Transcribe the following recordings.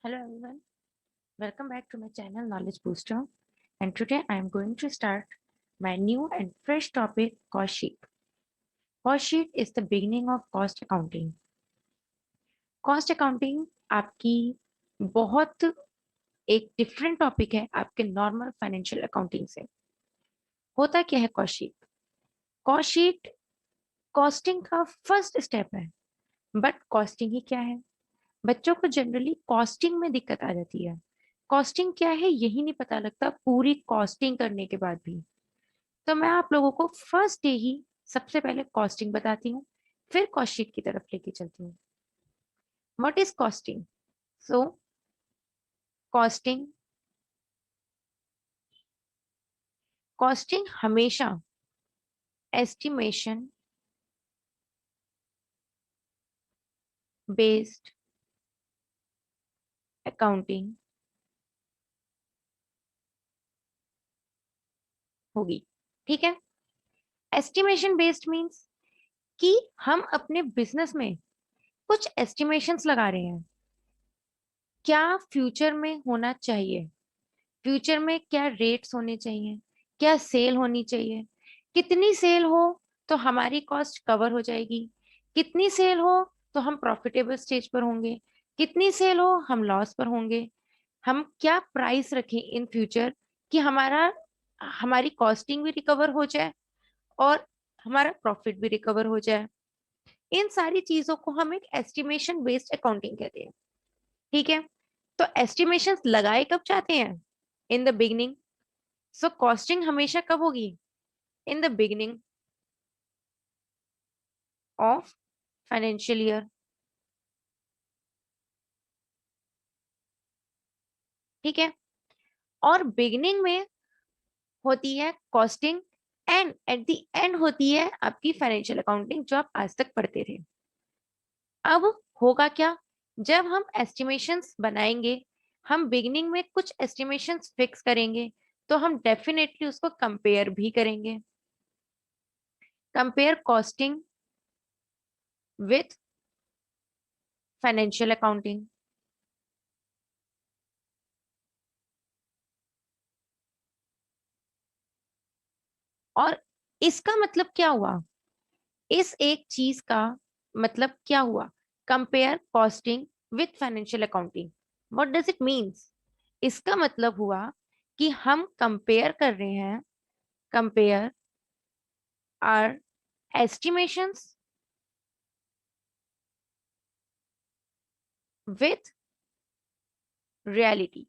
Hello everyone, welcome back to my channel Knowledge Booster, and today I am going to start my new and fresh topic, cost sheet. Cost sheet is the beginning of cost accounting. Cost accounting आपकी बहुत एक different topic है आपके normal financial accounting से। होता क्या है cost sheet? Cost sheet costing का फर्स्ट स्टेप है, बट कॉस्टिंग ही क्या है? बच्चों को जनरली कॉस्टिंग में दिक्कत आ जाती है। कॉस्टिंग क्या है यही नहीं पता लगता पूरी कॉस्टिंग करने के बाद भी। तो मैं आप लोगों को फर्स्ट डे ही सबसे पहले कॉस्टिंग बताती हूँ, फिर कॉस्ट शीट की तरफ लेके चलती हूँ। What is costing? So costing costing हमेशा एस्टिमेशन बेस्ड अकाउंटिंग होगी। ठीक है, एस्टिमेशन बेस्ड मींस कि हम अपने बिजनेस में कुछ एस्टिमेशंस लगा रहे हैं, क्या फ्यूचर में होना चाहिए, फ्यूचर में क्या रेट्स होने चाहिए, क्या सेल होनी चाहिए, कितनी सेल हो तो हमारी कॉस्ट कवर हो जाएगी, कितनी सेल हो तो हम प्रॉफिटेबल स्टेज पर होंगे, कितनी सेल हो हम लॉस पर होंगे, हम क्या प्राइस रखें इन फ्यूचर कि हमारी कॉस्टिंग भी रिकवर हो जाए और हमारा प्रॉफिट भी रिकवर हो जाए। इन सारी चीजों को हम एक एस्टिमेशन बेस्ड अकाउंटिंग कहते हैं। ठीक है, तो एस्टिमेशन लगाए कब जाते हैं? In the beginning. So costing हमेशा कब होगी? In the beginning of financial year. ठीक है, और बिगिनिंग में होती है costing and at the end होती है आपकी फाइनेंशियल अकाउंटिंग जो आप आज तक पढ़ते थे। अब होगा क्या? जब हम एस्टिमेशंस बनाएंगे, हम बिगिनिंग में कुछ एस्टिमेशंस फिक्स करेंगे, तो हम डेफिनेटली उसको कंपेयर भी करेंगे। Compare costing with financial accounting. और इसका मतलब क्या हुआ? इस एक चीज का मतलब क्या हुआ? Compare costing with financial accounting. What does it means? इसका मतलब हुआ कि हम कंपेयर कर रहे हैं, compare are estimations with reality.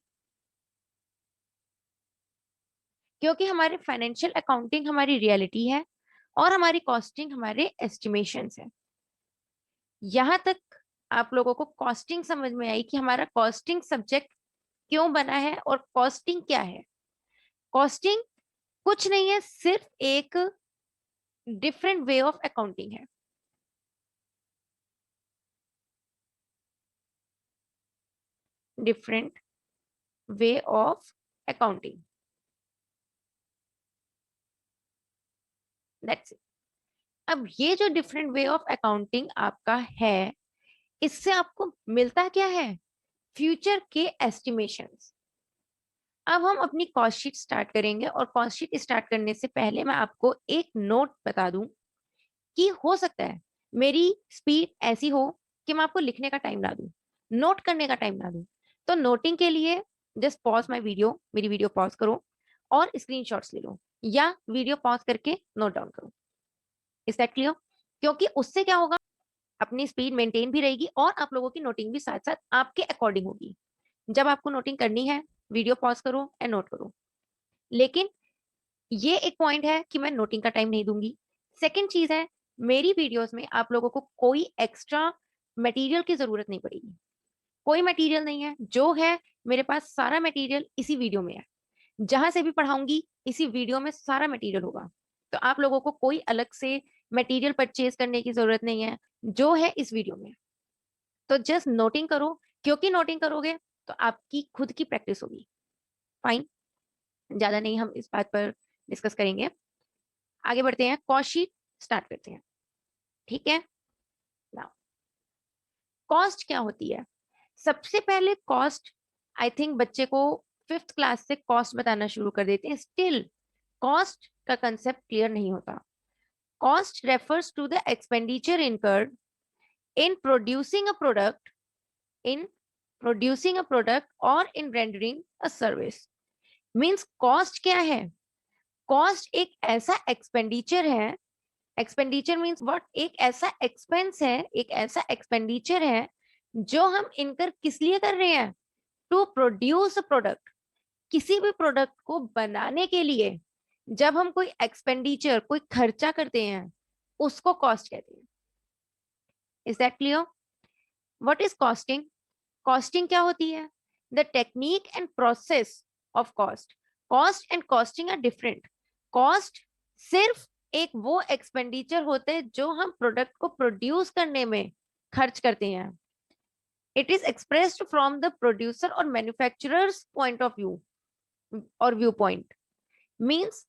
क्योंकि हमारे फाइनेंशियल अकाउंटिंग हमारी रियलिटी है और हमारी कॉस्टिंग हमारे एस्टिमेशंस है। यहां तक आप लोगों को कॉस्टिंग समझ में आई कि हमारा कॉस्टिंग सब्जेक्ट क्यों बना है और कॉस्टिंग क्या है? कॉस्टिंग कुछ नहीं है, सिर्फ एक डिफरेंट वे ऑफ अकाउंटिंग है। Different way of accounting, that's it. अब ये जो डिफरेंट वे ऑफ अकाउंटिंग आपका है, इससे आपको मिलता क्या है? फ्यूचर के एस्टिमेशंस। अब हम अपनी कॉस्ट शीट स्टार्ट करेंगे, और कॉस्ट शीट स्टार्ट करने से पहले मैं आपको एक नोट बता दूं कि हो सकता है मेरी स्पीड ऐसी हो कि मैं आपको लिखने का टाइम ना दूं, नोट करने का टाइम ना दूं। तो नोटिंग के लिए जस्ट पॉज माय वीडियो, मेरी वीडियो पॉज करो और स्क्रीनशॉट्स ले लो, या वीडियो पॉज करके नोट डाउन करो। Is that clear? क्योंकि उससे क्या होगा, अपनी स्पीड मेंटेन भी रहेगी और आप लोगों की नोटिंग भी साथ साथ आपके अकॉर्डिंग होगी। जब आपको नोटिंग करनी है, वीडियो पॉज करो एंड नोट करो। लेकिन ये एक पॉइंट है कि मैं नोटिंग का टाइम नहीं दूंगी। सेकंड चीज है, मेरी वीडियोस में आप लोगों को कोई एक्स्ट्रा मटेरियल की जरूरत नहीं पड़ेगी। कोई मटेरियल नहीं है, जो है मेरे पास सारा मटेरियल इसी वीडियो में है। जहां से भी पढ़ाऊंगी इसी वीडियो में सारा मटेरियल होगा। तो आप लोगों को कोई अलग से मटेरियल परचेज करने की जरूरत नहीं है, जो है इस वीडियो में। तो जस्ट नोटिंग करो, क्योंकि नोटिंग करोगे तो आपकी खुद की प्रैक्टिस होगी। फाइन, ज्यादा नहीं हम इस बात पर डिस्कस करेंगे। आगे बढ़ते हैं, कॉस्ट शीट स्टार्ट करते हैं। ठीक है, नाउ कॉस्ट क्या होती है? सबसे पहले कॉस्ट, आई थिंक बच्चे को 5th क्लास से कॉस्ट बताना शुरू कर देते हैं, स्टिल कॉस्ट का कंसेप्ट क्लियर नहीं होता। Cost refers to the expenditure incurred in producing a product, in producing a product और in rendering a service. Means cost क्या है? कॉस्ट एक ऐसा एक्सपेंडिचर है, एक्सपेंडिचर मीन्स व्हाट, एक ऐसा एक्सपेंस है, एक ऐसा एक्सपेंडिचर है जो हम इनकर किस लिए कर रहे हैं? टू प्रोड्यूस अ प्रोडक्ट, किसी भी प्रोडक्ट को बनाने के लिए जब हम कोई एक्सपेंडिचर, कोई खर्चा करते हैं, उसको कॉस्ट कहते हैं। Is that clear? What is costing? Costing क्या होती है? The technique and process of cost. Cost and costing are different. कॉस्ट सिर्फ एक वो एक्सपेंडिचर होते हैं जो हम प्रोडक्ट को प्रोड्यूस करने में खर्च करते हैं। It is expressed from the producer और मैन्युफैक्चरर्स पॉइंट ऑफ व्यू और व्यू पॉइंट। मीन्स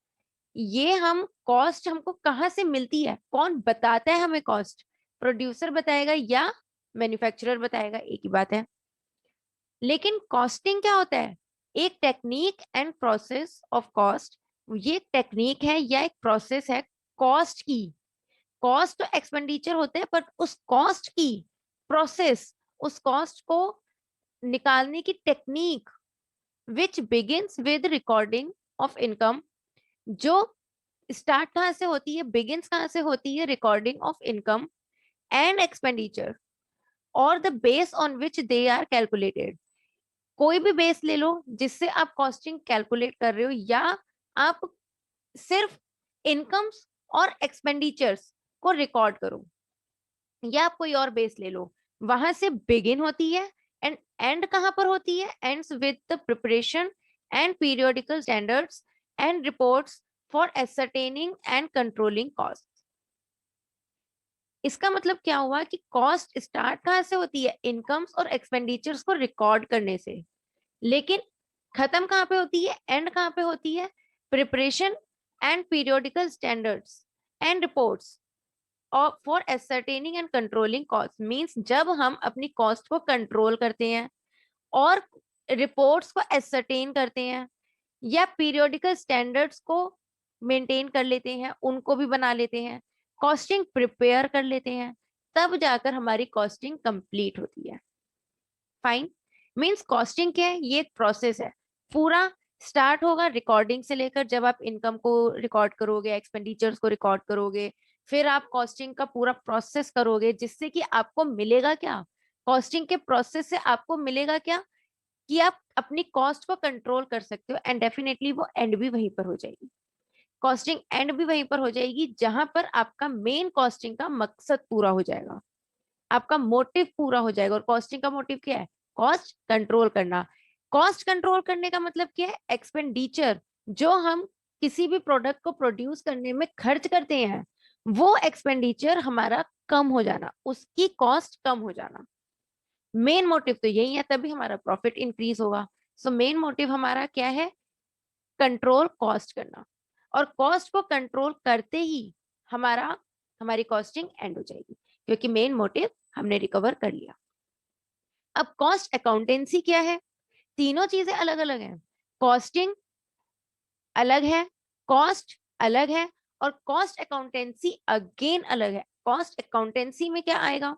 ये हम कॉस्ट हमको कहाँ से मिलती है, कौन बताता है हमें कॉस्ट? प्रोड्यूसर बताएगा या मैन्युफैक्चरर बताएगा, एक ही बात है। लेकिन कॉस्टिंग क्या होता है? एक technique and process of cost. ये टेक्निक है या एक प्रोसेस है कॉस्ट की। कॉस्ट तो एक्सपेंडिचर होते हैं, बट उस कॉस्ट की प्रोसेस, उस कॉस्ट को निकालने की technique which begins with recording of income, जो स्टार्ट कहाँ से होती है, बिगिंस कहाँ से होती है? Recording of income and expenditure और the base on which they are calculated. कोई भी बेस ले लो जिससे आप कॉस्टिंग कैलकुलेट कर रहे हो, या आप सिर्फ इनकम्स और एक्सपेंडिचर्स को रिकॉर्ड करो, या आप कोई और बेस ले लो, वहां से बिगिन होती है एंड एंड कहां पर होती है? Ends with the preparation and periodical standards and reports for ascertaining and controlling cost. इसका मतलब क्या हुआ कि कॉस्ट स्टार्ट कहां से होती है? इनकम्स और एक्सपेंडिचर्स को रिकॉर्ड करने से। लेकिन खत्म कहां पे होती है? एंड कहां पे होती है? Preparation and periodical standards and reports for ascertaining and controlling cost. Means जब हम अपनी कॉस्ट को कंट्रोल करते हैं और रिपोर्ट्स को एसरटेन करते हैं, या पीरियोडिकल स्टैंडर्ड्स को मेंटेन कर लेते हैं, उनको भी बना लेते हैं, कॉस्टिंग प्रिपेयर कर लेते हैं, तब जाकर हमारी कॉस्टिंग कंप्लीट होती है। फाइन। मींस कॉस्टिंग क्या है? ये एक प्रोसेस है। पूरा स्टार्ट होगा रिकॉर्डिंग से लेकर, जब आप इनकम को रिकॉर्ड करोगे, एक्सपेंडिचर्स को रिकॉर्ड करोगे, फिर आप कॉस्टिंग का पूरा प्रोसेस करोगे, जिससे कि आपको मिलेगा क्या? कॉस्टिंग के प्रोसेस से आपको मिलेगा क्या? कि आप अपनी कॉस्ट को कंट्रोल कर सकते हो, एंड डेफिनेटली वो एंड भी वहीं पर हो जाएगी। कॉस्टिंग एंड भी वहीं पर हो जाएगी जहां पर आपका मेन कॉस्टिंग का मकसद पूरा हो जाएगा, आपका मोटिव पूरा हो जाएगा। और कॉस्टिंग का मोटिव क्या है? कॉस्ट कंट्रोल करना। कॉस्ट कंट्रोल करने का मतलब क्या है? एक्सपेंडिचर जो हम किसी भी प्रोडक्ट को प्रोड्यूस करने में खर्च करते हैं, वो एक्सपेंडिचर हमारा कम हो जाना, उसकी कॉस्ट कम हो जाना। मेन मोटिव तो यही है, तभी हमारा प्रॉफिट इंक्रीज होगा। सो मेन मोटिव हमारा क्या है? कंट्रोल कॉस्ट करना। और कॉस्ट को कंट्रोल करते ही हमारा हमारी कॉस्टिंग एंड हो जाएगी, क्योंकि मेन मोटिव हमने रिकवर कर लिया। अब कॉस्ट अकाउंटेंसी क्या है? तीनों चीजें अलग अलग हैं। कॉस्टिंग अलग है, कॉस्ट अलग है, और कॉस्ट अकाउंटेंसी अगेन अलग है। कॉस्ट अकाउंटेंसी में क्या आएगा?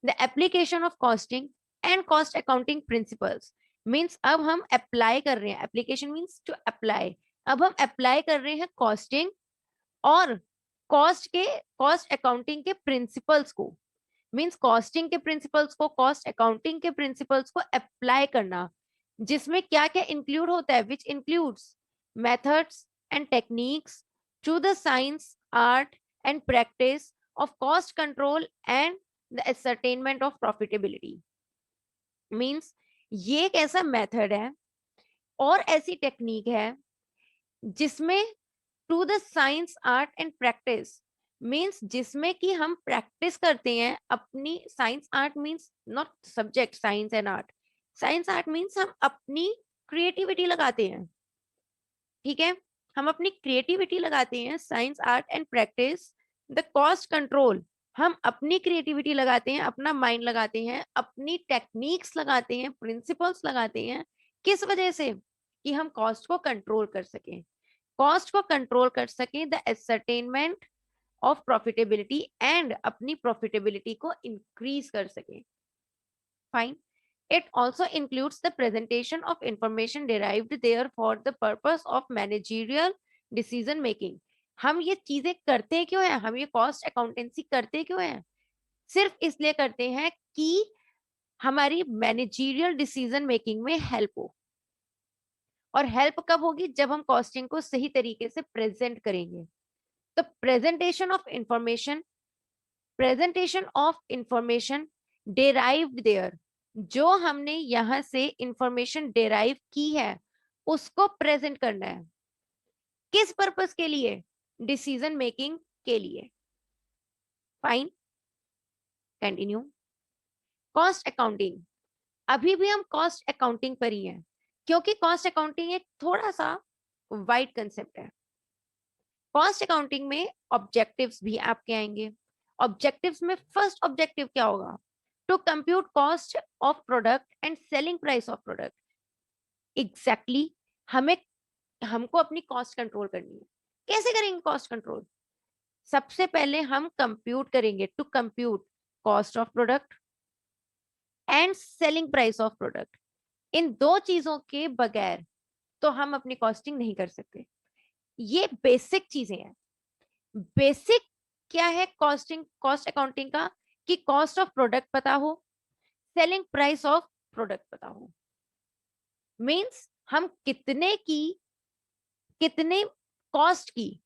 The application of costing and cost accounting principles. Means अब हम अप्लाई कर रहे हैं, एप्लीकेशन मीन्स टू अप्लाई। अब हम अप्लाई कर रहे हैं कॉस्टिंग और कॉस्ट अकाउंटिंग के प्रिंसिपल्स को। मीन्स कॉस्टिंग के प्रिंसिपल्स को, कॉस्ट अकाउंटिंग के प्रिंसिपल्स को अप्लाई करना, जिसमें क्या क्या इंक्लूड होता है? Which includes methods and techniques to the science, art and practice of cost control and the ascertainment of profitability. Means ये एक ऐसा मेथड है और ऐसी टेक्निक है जिसमें to the science, art and practice, means जिसमें कि हम प्रैक्टिस करते हैं अपनी science art, means not subject science and art. Science art means हम अपनी क्रिएटिविटी लगाते हैं, ठीक है, हम अपनी क्रिएटिविटी लगाते हैं। Science, art and practice the cost control हम अपनी क्रिएटिविटी लगाते हैं, अपना माइंड लगाते हैं, अपनी टेक्निक्स लगाते हैं, प्रिंसिपल्स लगाते हैं। किस वजह से? कि हम कॉस्ट को कंट्रोल कर सकें। कॉस्ट को कंट्रोल कर सकें, द एसरटेनमेंट ऑफ प्रॉफिटेबिलिटी, एंड अपनी प्रॉफिटेबिलिटी को इंक्रीज कर सकें। Fine. It also includes the presentation of information derived there for the purpose of managerial decision making. हम ये चीजें करते क्यों हैं? हम ये कॉस्ट अकाउंटेंसी करते क्यों हैं? सिर्फ इसलिए करते हैं कि हमारी मैनेजरियल डिसीजन मेकिंग में हेल्प हो। और हेल्प कब होगी? जब हम कॉस्टिंग को सही तरीके से प्रेजेंट करेंगे। तो presentation of information derived there, जो हमने यहां से इंफॉर्मेशन डेराइव की है उसको प्रेजेंट करना है। किस पर्पस के लिए? डिसीजन मेकिंग के लिए। Fine, continue. कॉस्ट अकाउंटिंग, अभी भी हम कॉस्ट अकाउंटिंग पर ही हैं, क्योंकि कॉस्ट अकाउंटिंग एक थोड़ा सा वाइड कंसेप्ट है। कॉस्ट अकाउंटिंग में ऑब्जेक्टिव्स भी आपके आएंगे। ऑब्जेक्टिव्स में फर्स्ट ऑब्जेक्टिव क्या होगा? To compute cost of product and selling price of product. Exactly, हमें हमको अपनी कॉस्ट कंट्रोल करनी है। कैसे करेंगे कॉस्ट कंट्रोल? सबसे पहले हम कंप्यूट करेंगे, to compute cost of product and selling price of product. इन दो चीजों के बगैर तो हम अपनी कॉस्टिंग नहीं कर सकते। ये बेसिक चीजें हैं। बेसिक क्या है कॉस्टिंग, कॉस्ट अकाउंटिंग का? कि कॉस्ट ऑफ प्रोडक्ट पता हो, सेलिंग प्राइस ऑफ प्रोडक्ट पता हो। मींस हम कितने की, कितने कॉस्ट की,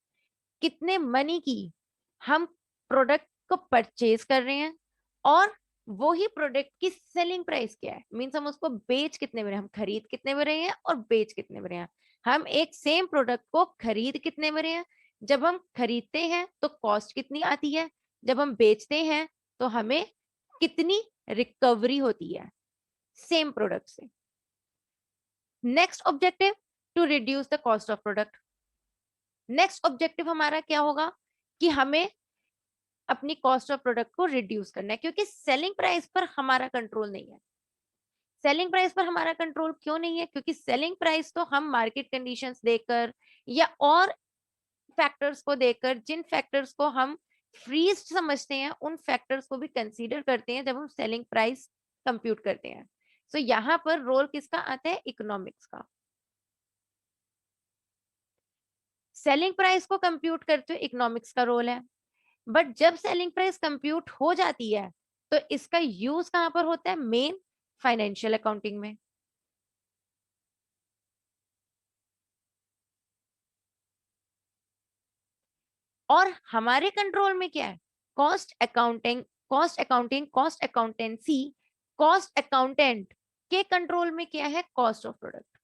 कितने मनी की हम प्रोडक्ट को परचेज कर रहे हैं, और वो ही प्रोडक्ट की सेलिंग प्राइस क्या है। मींस हम उसको बेच कितने में रहे हैं, हम खरीद कितने में रहे हैं और बेच कितने में रहे हैं। हम एक सेम प्रोडक्ट को खरीद कितने में रहे हैं, जब हम खरीदते हैं तो कॉस्ट कितनी आती है, जब हम बेचते हैं तो हमें कितनी रिकवरी होती है सेम प्रोडक्ट से। Next objective, to reduce the cost of product. Next objective हमारा क्या होगा? कि हमें अपनी कॉस्ट ऑफ प्रोडक्ट को रिड्यूस करना है, क्योंकि सेलिंग प्राइस पर हमारा कंट्रोल नहीं है। सेलिंग प्राइस पर हमारा कंट्रोल क्यों नहीं है? क्योंकि सेलिंग प्राइस तो हम मार्केट कंडीशंस देखकर या और फैक्टर्स को देखकर, जिन फैक्टर्स को हम फ्रीज समझते हैं, उन फैक्टर्स को भी कंसीडर करते हैं जब हम सेलिंग प्राइस कंप्यूट करते हैं। सो यहाँ पर रोल किसका आता है? इकोनॉमिक्स का। सेलिंग प्राइस को कंप्यूट करते हुए इकोनॉमिक्स का रोल है। बट जब सेलिंग प्राइस कंप्यूट हो जाती है तो इसका यूज कहां पर होता है? मेन फाइनेंशियल अकाउंटिंग में। और हमारे कंट्रोल में क्या है? Cost accounting, cost accountancy, cost accountant के कंट्रोल में क्या है? Cost of product.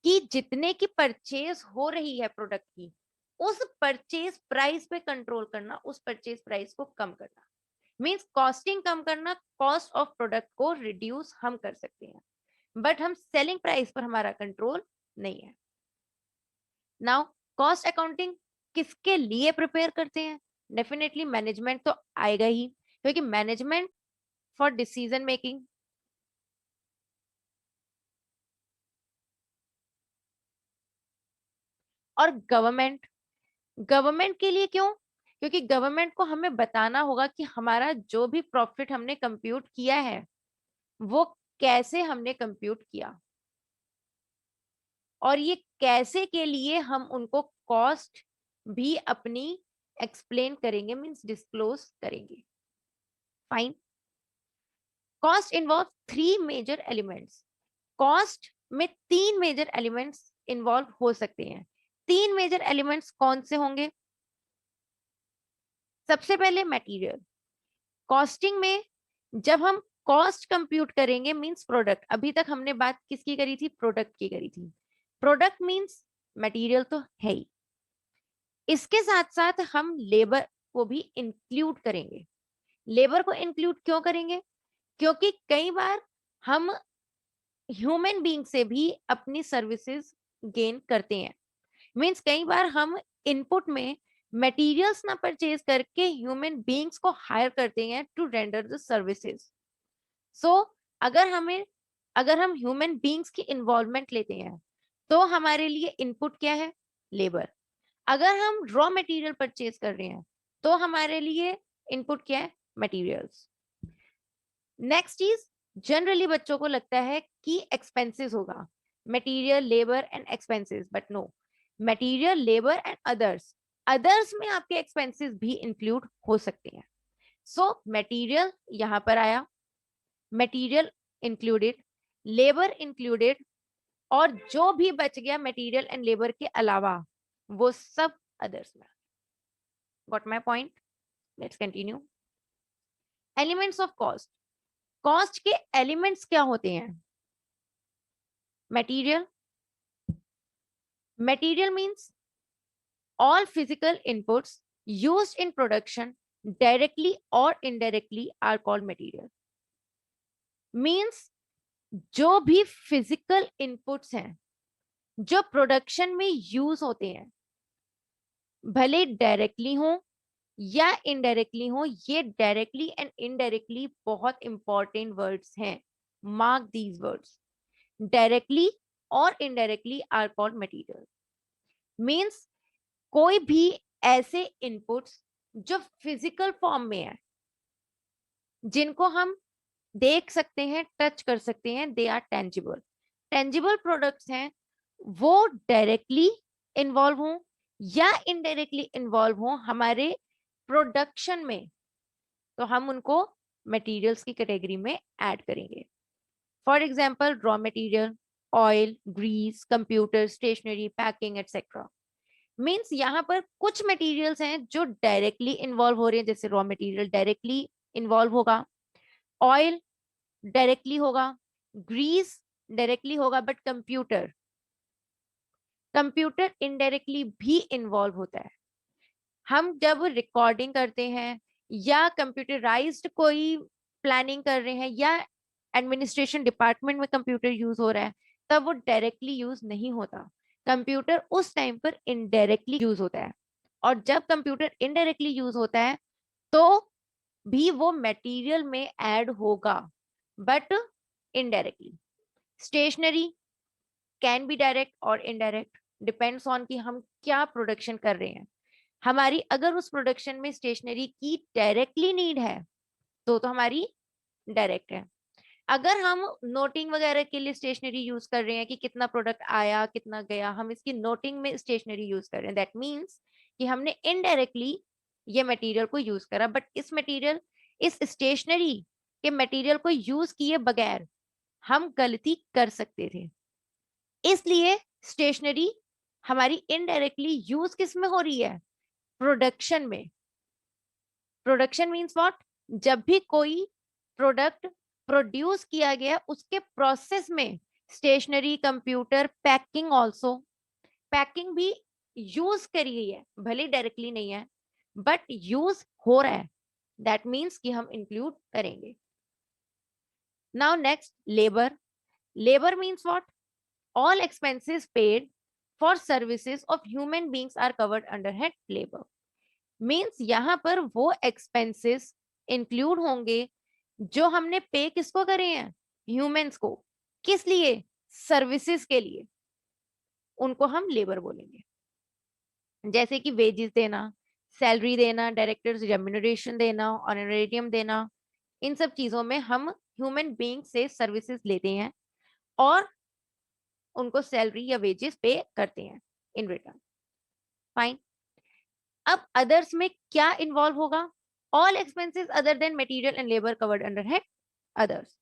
कि जितने की परचेज हो रही है प्रोडक्ट की, उस परचेज प्राइस पे कंट्रोल करना, उस परचेज प्राइस को कम करना। मींस कॉस्टिंग कम करना, कॉस्ट ऑफ प्रोडक्ट को रिड्यूस हम कर सकते हैं, बट हम सेलिंग प्राइस पर हमारा कंट्रोल नहीं है। नाउ कॉस्ट अकाउंटिंग किसके लिए प्रिपेयर करते हैं? डेफिनेटली मैनेजमेंट तो आएगा ही, क्योंकि मैनेजमेंट फॉर डिसीजन मेकिंग, और गवर्नमेंट। गवर्नमेंट के लिए क्यों? क्योंकि गवर्नमेंट को हमें बताना होगा कि हमारा जो भी प्रॉफिट हमने कंप्यूट किया है वो कैसे हमने कंप्यूट किया, और ये कैसे के लिए हम उनको कॉस्ट भी अपनी एक्सप्लेन करेंगे, मींस डिस्क्लोज करेंगे। Fine. Cost involve three major elements. Cost में तीन मेजर एलिमेंट्स इन्वॉल्व हो सकते हैं। तीन मेजर एलिमेंट्स कौन से होंगे? सबसे पहले मटेरियल। कॉस्टिंग में जब हम कॉस्ट कंप्यूट करेंगे, मींस प्रोडक्ट, अभी तक हमने बात किसकी करी थी? प्रोडक्ट की करी थी। प्रोडक्ट मींस मटेरियल तो है ही, इसके साथ साथ हम लेबर को भी इंक्लूड करेंगे। लेबर को इंक्लूड क्यों करेंगे? क्योंकि कई बार हम ह्यूमन बीइंग से भी अपनी सर्विसेज गेन करते हैं। मींस कई बार हम इनपुट में मटेरियल्स ना परचेज करके ह्यूमन बीइंग्स को हायर करते हैं टू रेंडर द सर्विसेज। सो अगर हम ह्यूमन बीइंग्स की इन्वॉल्वमेंट लेते हैं तो हमारे लिए इनपुट क्या है? लेबर। अगर हम रॉ मटेरियल परचेज कर रहे हैं तो हमारे लिए इनपुट क्या है? मटेरियल्स। नेक्स्ट इज, जनरली बच्चों को लगता है कि एक्सपेंसेस होगा, material, labour and expenses, but no, material, labour and others, others में आपके एक्सपेंसेस भी इंक्लूड हो सकते हैं। सो मटेरियल यहां पर आया, मटेरियल इंक्लूडेड, लेबर इंक्लूडेड, और जो भी बच गया मटेरियल एंड लेबर के अलावा वो सब अदर्स में। Got my point? Let's continue. Elements of cost. Cost के एलिमेंट्स क्या होते हैं? Material, material means all physical inputs used in production directly or indirectly are called material। means जो भी फिजिकल इनपुट्स हैं जो प्रोडक्शन में यूज होते हैं, भले डायरेक्टली हो या इनडायरेक्टली हो, ये डायरेक्टली एंड इनडायरेक्टली बहुत इंपॉर्टेंट वर्ड्स हैं, मार्क दीज वर्ड्स। डायरेक्टली और indirectly are called material. Means कोई भी ऐसे इनपुट्स जो फिजिकल फॉर्म में है, जिनको हम देख सकते हैं, टच कर सकते हैं, they are tangible. Tangible products हैं, वो डायरेक्टली इन्वॉल्व हो या इनडायरेक्टली इन्वॉल्व हो हमारे प्रोडक्शन में, तो हम उनको मटेरियल्स की कैटेगरी में ऐड करेंगे। For example, raw material, oil, grease, computer, stationery, packing etcetera. Means यहाँ पर कुछ मटेरियल्स हैं जो डायरेक्टली इन्वॉल्व हो रहे हैं, जैसे रॉ मटेरियल डायरेक्टली इन्वॉल्व होगा, ऑयल डायरेक्टली होगा, ग्रीस डायरेक्टली होगा, बट कंप्यूटर इनडायरेक्टली भी इन्वॉल्व होता है। हम जब रिकॉर्डिंग करते हैं या कंप्यूटराइज्ड कोई प्लानिंग कर रहे हैं या एडमिनिस्ट्रेशन डिपार्टमेंट में कंप्यूटर यूज हो रहा है, तब वो डायरेक्टली यूज नहीं होता, कंप्यूटर उस टाइम पर इनडायरेक्टली यूज होता है। और जब कंप्यूटर इनडायरेक्टली यूज होता है तो भी वो मटेरियल में ऐड होगा, but indirectly. Stationery can be direct और इनडायरेक्ट, डिपेंड्स ऑन कि हम क्या प्रोडक्शन कर रहे हैं। हमारी अगर उस प्रोडक्शन में स्टेशनरी की डायरेक्टली नीड है तो हमारी डायरेक्ट है। अगर हम नोटिंग वगैरह के लिए स्टेशनरी यूज कर रहे हैं कि कितना प्रोडक्ट आया कितना गया, हम इसकी नोटिंग में स्टेशनरी यूज कर रहे हैं, दैट मीन्स कि हमने इनडायरेक्टली ये मटेरियल को यूज करा। बट इस स्टेशनरी के मटेरियल को यूज किए बगैर हम गलती कर सकते थे, इसलिए स्टेशनरी हमारी इनडायरेक्टली यूज किस में हो रही है? प्रोडक्शन में। Production means what? जब भी कोई प्रोडक्ट प्रोड्यूस किया गया उसके प्रोसेस में stationery, computer, packing also, packing भी यूज करी गई है, भले डायरेक्टली नहीं है बट यूज हो रहा है, दैट मीन्स कि हम इंक्लूड करेंगे। Now next, labour. Labour means what? all expenses paid for services of human beings are covered under head labor। means यहाँ पर वो expenses include होंगे जो हमने पे किसको करे हैं? ह्यूमंस को। किस लिए? सर्विसेज के लिए, उनको हम लेबर बोलेंगे। जैसे कि वेजेस देना, सैलरी देना, डायरेक्टर्स रेम्यूनरेशन देना, ऑनरेरियम देना, इन सब चीजों में हम ह्यूमन बीइंग से सर्विसेज लेते हैं और उनको सैलरी या वेजेस पे करते हैं इन रिटर्न। फाइन। अब अदर्स में क्या इन्वॉल्व होगा? All expenses other than material and labour covered under head others.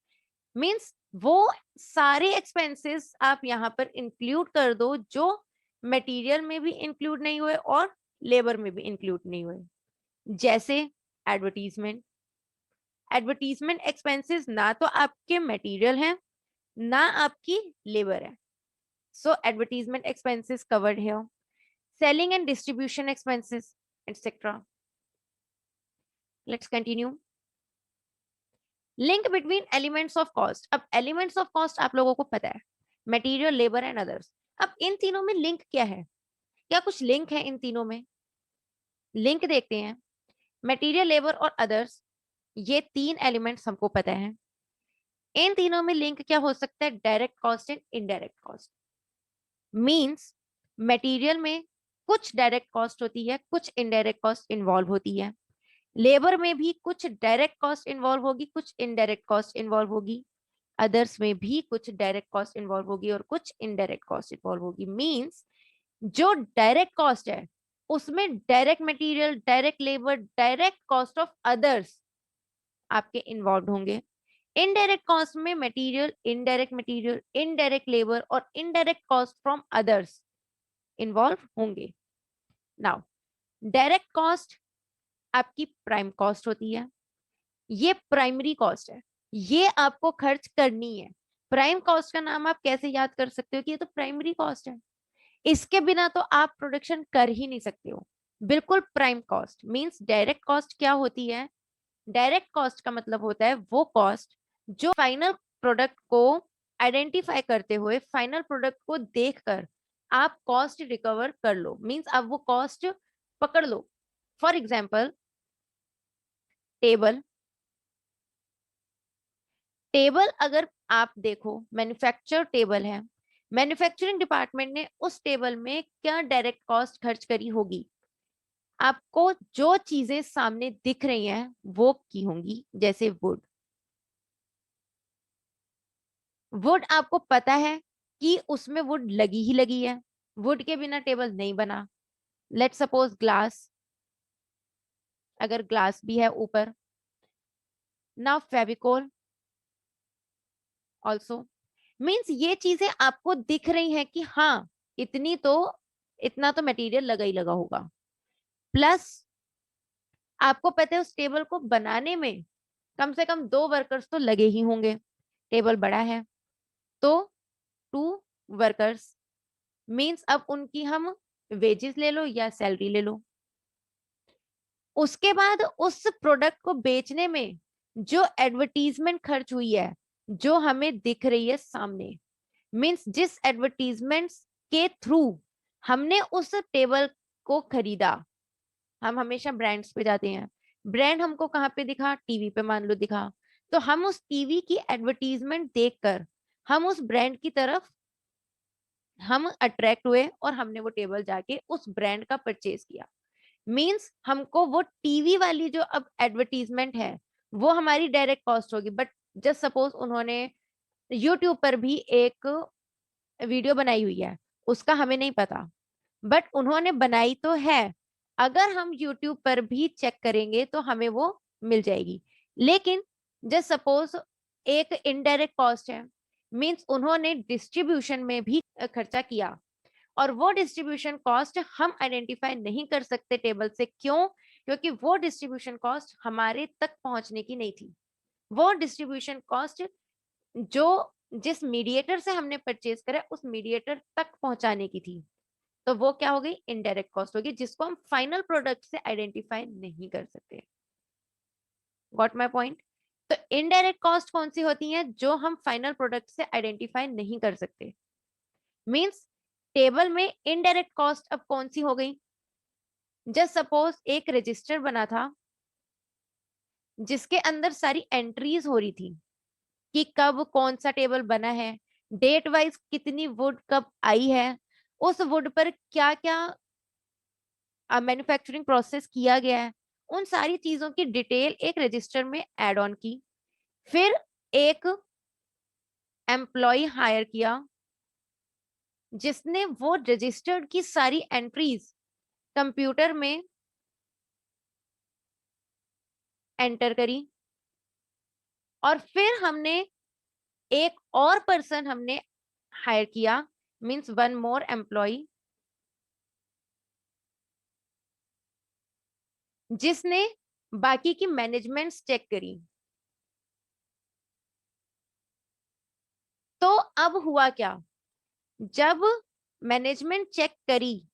Means वो सारे एक्सपेंसेस आप यहाँ पर इंक्लूड कर दो जो मटेरियल में भी इंक्लूड नहीं हुए और लेबर में भी इंक्लूड नहीं हुए। जैसे एडवर्टीजमेंट। एडवर्टीजमेंट एक्सपेंसेस ना तो आपके मटेरियल हैं ना आपकी लेबर है, so advertisement expenses covered here, selling and distribution expenses etc। let's continue। link between elements of cost। अब elements of cost आप लोगों को पता है, material, labor and others। अब इन तीनों में लिंक क्या है? क्या कुछ लिंक है इन तीनों में? लिंक देखते हैं, मटेरियल, लेबर और अदर्स, ये 3 एलिमेंट्स हमको पता है। इन तीनों में लिंक क्या हो सकता है? Direct cost and indirect cost. Means material में कुछ डायरेक्ट कॉस्ट होती है, कुछ इनडायरेक्ट कॉस्ट इन्वॉल्व होती है। लेबर में भी कुछ डायरेक्ट कॉस्ट इन्वॉल्व होगी, कुछ इनडायरेक्ट कॉस्ट इन्वॉल्व होगी। अदर्स में भी कुछ डायरेक्ट कॉस्ट इन्वॉल्व होगी और कुछ इनडायरेक्ट कॉस्ट इन्वॉल्व होगी। मींस जो डायरेक्ट कॉस्ट है उसमें direct material, direct labour, direct cost of others आपके इन्वॉल्व होंगे। इनडायरेक्ट कॉस्ट में मटेरियल, इनडायरेक्ट लेबर और indirect cost from others involve होंगे। नाउ डायरेक्ट कॉस्ट आपकी प्राइम कॉस्ट होती है, ये प्राइमरी कॉस्ट है, ये आपको खर्च करनी है। प्राइम कॉस्ट का नाम आप कैसे याद कर सकते हो कि ये तो प्राइमरी कॉस्ट है, इसके बिना तो आप प्रोडक्शन कर ही नहीं सकते हो। बिल्कुल prime cost means direct cost क्या होती है? डायरेक्ट कॉस्ट का मतलब होता है वो कॉस्ट जो फाइनल प्रोडक्ट को आइडेंटिफाई करते हुए, फाइनल प्रोडक्ट को देखकर आप कॉस्ट रिकवर कर लो, मींस आप वो कॉस्ट पकड़ लो। फॉर एग्जाम्पल टेबल, टेबल अगर आप देखो मैन्युफैक्चर टेबल है, मैन्युफैक्चरिंग डिपार्टमेंट ने उस टेबल में क्या डायरेक्ट कॉस्ट खर्च करी होगी? आपको जो चीजें सामने दिख रही हैं वो की होंगी, जैसे वुड। वुड आपको पता है कि उसमें वुड लगी ही लगी है, वुड के बिना टेबल नहीं बना। लेट सपोज ग्लास, अगर ग्लास भी है ऊपर, ना फेविकोल ऑल्सो। मीन्स ये चीजें आपको दिख रही हैं कि हाँ इतनी तो, इतना तो मटेरियल लगा ही लगा होगा। प्लस आपको पता है उस टेबल को बनाने में कम से कम 2 वर्कर्स तो लगे ही होंगे, टेबल बड़ा है तो 2 वर्कर्स। मीन्स अब उनकी हम वेजेस ले लो या सैलरी ले लो। उसके बाद उस प्रोडक्ट को बेचने में जो एडवर्टीजमेंट खर्च हुई है, जो हमें दिख रही है सामने, मीन्स जिस एडवर्टीजमेंट के थ्रू हमने उस टेबल को खरीदा। हम हमेशा ब्रांड्स पे जाते हैं, ब्रांड हमको कहाँ पे दिखा? टीवी पे मान लो दिखा, तो हम उस टीवी की एडवर्टीजमेंट देखकर हम उस ब्रांड की तरफ हम अट्रैक्ट हुए और हमने वो टेबल जाके उस ब्रांड का परचेज किया। मींस हमको वो टीवी वाली जो अब एडवर्टीजमेंट है वो हमारी डायरेक्ट कॉस्ट होगी। बट जस्ट सपोज उन्होंने यूट्यूब पर भी एक वीडियो बनाई हुई है, उसका हमें नहीं पता, बट उन्होंने बनाई तो है। अगर हम यूट्यूब पर भी चेक करेंगे तो हमें वो मिल जाएगी। लेकिन जस्ट सपोज एक इनडायरेक्ट कॉस्ट है, मींस उन्होंने डिस्ट्रीब्यूशन में भी खर्चा किया, और वो डिस्ट्रीब्यूशन कॉस्ट हम आइडेंटिफाई नहीं कर सकते टेबल से। क्यों? क्योंकि वो डिस्ट्रीब्यूशन कॉस्ट हमारे तक पहुंचने की नहीं थी। वो डिस्ट्रीब्यूशन कॉस्ट जो जिस मीडिएटर से हमने परचेज करा उस मीडिएटर तक पहुंचाने की थी, तो वो क्या हो गई? इनडायरेक्ट कॉस्ट होगी, जिसको हम फाइनल प्रोडक्ट से आइडेंटिफाई नहीं कर सकते। Got my point? तो इनडायरेक्ट कॉस्ट कौन सी होती है? जो हम फाइनल प्रोडक्ट से आइडेंटिफाई नहीं कर सकते। मींस टेबल में इनडायरेक्ट कॉस्ट अब कौन सी हो गई? जस्ट सपोज एक रजिस्टर बना था जिसके अंदर सारी एंट्रीज हो रही थी कि कब कौन सा टेबल बना है, डेट वाइज कितनी वुड कब आई है, उस वुड पर क्या क्या मैन्युफैक्चरिंग प्रोसेस किया गया है, उन सारी चीजों की डिटेल एक रजिस्टर में ऐड ऑन की। फिर एक एम्प्लॉय हायर किया जिसने वो रजिस्टर्ड की सारी एंट्रीज कंप्यूटर में एंटर करी। और फिर हमने एक और पर्सन हमने हायर किया, मींस वन मोर एम्प्लॉय, जिसने बाकी की मैनेजमेंट्स चेक करी। तो अब हुआ क्या? जब मैनेजमेंट चेक करी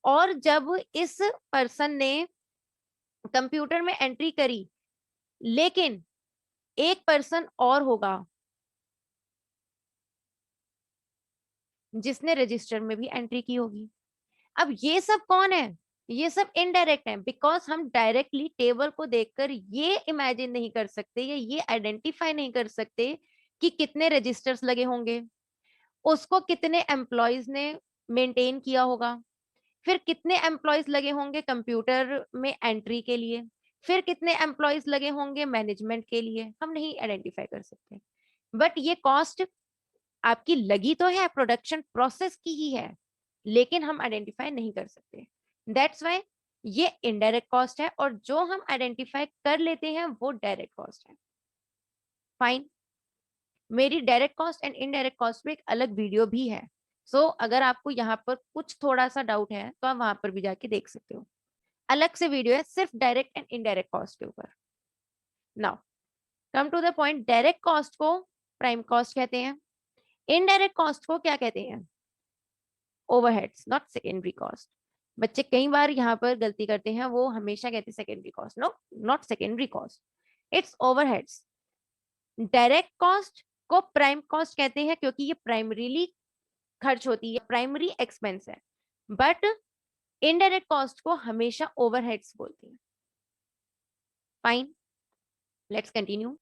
और जब इस पर्सन ने कंप्यूटर में एंट्री करी, लेकिन एक पर्सन और होगा जिसने रजिस्टर में भी एंट्री की होगी। अब ये सब कौन है? ये सब इनडायरेक्ट है, बिकॉज हम डायरेक्टली टेबल को देखकर ये इमेजिन नहीं कर सकते या ये आइडेंटिफाई नहीं कर सकते कि कितने रजिस्टर्स लगे होंगे, उसको कितने एम्प्लॉयज ने मेंटेन किया होगा, फिर कितने एम्प्लॉयज लगे होंगे कंप्यूटर में एंट्री के लिए, फिर कितने एम्प्लॉयज लगे होंगे मैनेजमेंट के लिए, हम नहीं आइडेंटिफाई कर सकते। बट ये कॉस्ट आपकी लगी तो है, प्रोडक्शन प्रोसेस की ही है, लेकिन हम आइडेंटिफाई नहीं कर सकते। दैट्स वाई ये इनडायरेक्ट कॉस्ट है, और जो हम आइडेंटिफाई कर लेते हैं वो डायरेक्ट कॉस्ट है। फाइन। मेरी direct cost and indirect cost पे एक अलग वीडियो भी है, सो अगर आपको यहाँ पर कुछ थोड़ा सा डाउट है तो आप वहां पर भी जाके देख सकते हो। अलग से वीडियो है सिर्फ डायरेक्ट एंड इनडायरेक्ट कॉस्ट के ऊपर। Now come to the point, direct cost को प्राइम कॉस्ट कहते हैं, इनडायरेक्ट कॉस्ट को क्या कहते हैं? Overheads, not secondary cost. बच्चे कई बार यहाँ पर गलती करते हैं, वो हमेशा कहते हैं secondary cost. No, not secondary cost, it's overheads. Direct cost को प्राइम कॉस्ट कहते हैं क्योंकि ये प्राइमरीली खर्च होती है, प्राइमरी एक्सपेंस है, बट इनडायरेक्ट कॉस्ट को हमेशा ओवरहेड्स बोलते हैं। Fine, let's continue.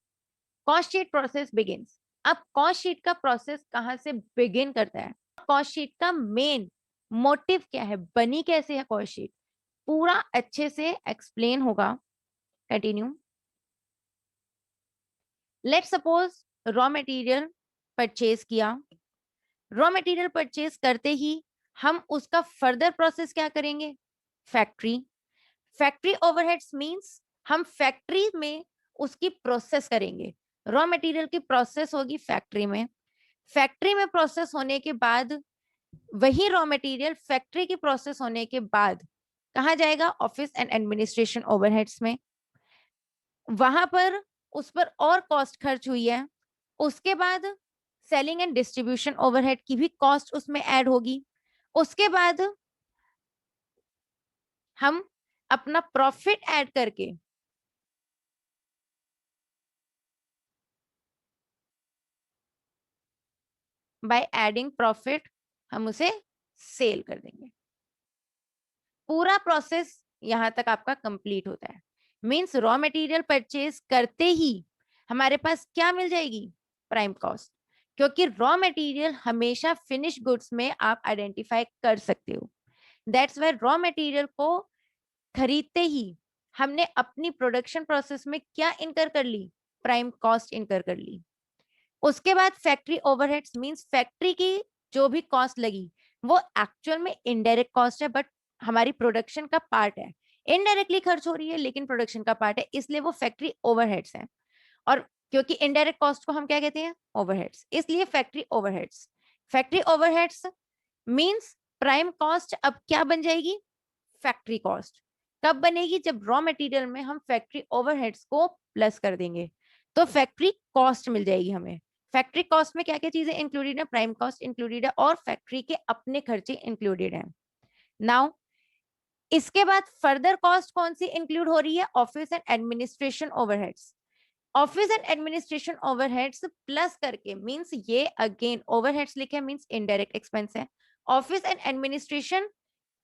Cost sheet process begins. अब कॉस्ट शीट का प्रोसेस कहां से बिगिन करता है, कॉस्ट शीट का मेन मोटिव क्या है, बनी कैसे है कॉस्ट शीट, पूरा अच्छे से एक्सप्लेन होगा। Continue. Let's suppose raw material purchase किया, रॉ मटेरियल परचेज करते ही हम उसका फर्दर प्रोसेस क्या करेंगे, फैक्ट्री। फैक्ट्री ओवरहेड्स मींस हम फैक्ट्री में उसकी प्रोसेस करेंगे, रॉ मटेरियल की प्रोसेस होगी फैक्ट्री में, फैक्ट्री में प्रोसेस होने के बाद वही रॉ मटेरियल फैक्ट्री की प्रोसेस होने के बाद कहाँ जाएगा, ऑफिस एंड एडमिनिस्ट्रेशन ओवरहेड्स में। वहां पर उस पर और कॉस्ट खर्च हुई है, उसके बाद सेलिंग एंड डिस्ट्रीब्यूशन ओवरहेड की भी कॉस्ट उसमें ऐड होगी, उसके बाद हम अपना प्रॉफिट ऐड करके बाय एडिंग प्रॉफिट हम उसे सेल कर देंगे। पूरा प्रोसेस यहां तक आपका कंप्लीट होता है। मींस रॉ मटेरियल परचेज करते ही हमारे पास क्या मिल जाएगी, प्राइम कॉस्ट, क्योंकि रॉ मटेरियल हमेशा फिनिश गुड्स में आप आइडेंटिफाई कर सकते हो। दैट्स वाई रॉ मटेरियल को खरीदते ही हमने अपनी प्रोडक्शन प्रोसेस में क्या इनकर कर ली, प्राइम कॉस्ट इनकर कर ली। उसके बाद फैक्ट्री ओवरहेड्स मींस फैक्ट्री की जो भी कॉस्ट लगी वो एक्चुअल में इनडायरेक्ट कॉस्ट है, बट हमारी प्रोडक्शन का पार्ट है, इनडायरेक्टली खर्च हो रही है लेकिन प्रोडक्शन का पार्ट है, इसलिए वो फैक्ट्री ओवरहेड्स है। और क्योंकि इनडायरेक्ट कॉस्ट को हम क्या कहते हैं, ओवरहेड्स, इसलिए factory overheads. Factory overheads means prime cost अब क्या बन जाएगी, फैक्ट्री कॉस्ट। कब बनेगी, जब रॉ मटेरियल में हम फैक्ट्री ओवरहेड्स को प्लस कर देंगे तो फैक्ट्री कॉस्ट मिल जाएगी हमें। फैक्ट्री कॉस्ट में क्या क्या चीजें इंक्लूडेड है, प्राइम कॉस्ट इंक्लूडेड है और फैक्ट्री के अपने खर्चे इंक्लूडेड हैं। नाउ इसके बाद फर्दर कॉस्ट कौन सी इंक्लूड हो रही है, office and administration overheads. Office and administration overheads plus करके मींस ये अगेन ओवरहेड्स लिखे मींस इनडायरेक्ट एक्सपेंस है। ऑफिस एंड एडमिनिस्ट्रेशन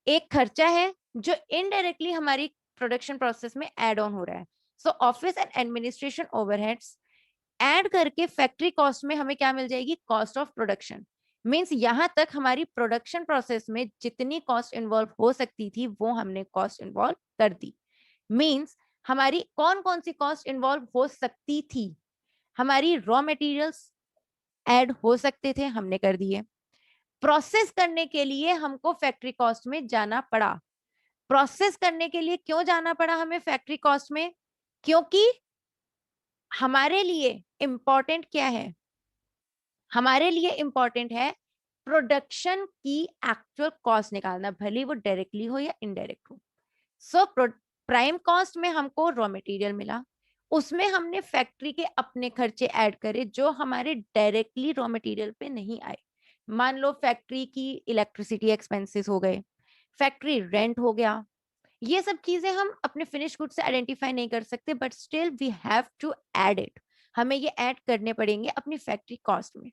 एक खर्चा है जो इनडायरेक्टली हमारी प्रोडक्शन प्रोसेस में ऐड ऑन हो रहा है। सो office and administration overheads add करके फैक्ट्री कॉस्ट में हमें क्या मिल जाएगी, कॉस्ट ऑफ प्रोडक्शन। मींस यहां तक हमारी प्रोडक्शन प्रोसेस में जितनी कॉस्ट इन्वॉल्व हो सकती थी वो हमने कॉस्ट इन्वॉल्व कर दी। मींस हमारी कौन कौन सी कॉस्ट इन्वॉल्व हो सकती थी, हमारी रॉ मटेरियल्स ऐड हो सकते थे, हमने कर दिए। प्रोसेस करने के लिए हमको फैक्ट्री कॉस्ट में जाना पड़ा। प्रोसेस करने के लिए क्यों जाना पड़ा हमें फैक्ट्री कॉस्ट में, क्योंकि हमारे लिए इंपॉर्टेंट क्या है, हमारे लिए इंपॉर्टेंट है प्रोडक्शन की एक्चुअल कॉस्ट निकालना, भले वो डायरेक्टली हो या इनडायरेक्ट हो। सो प्राइम कॉस्ट में हमको रॉ मटेरियल मिला, उसमें हमने फैक्ट्री के अपने खर्चे ऐड करे जो हमारे डायरेक्टली रॉ मटेरियल पे नहीं आए। मान लो फैक्ट्री की इलेक्ट्रिसिटी एक्सपेंसेस हो गए, फैक्ट्री रेंट हो गया, ये सब चीजें हम अपने फिनिश गुड से आइडेंटिफाई नहीं कर सकते, but still we have to add it, हमें ये ऐड करने पड़ेंगे अपनी फैक्ट्री कॉस्ट में।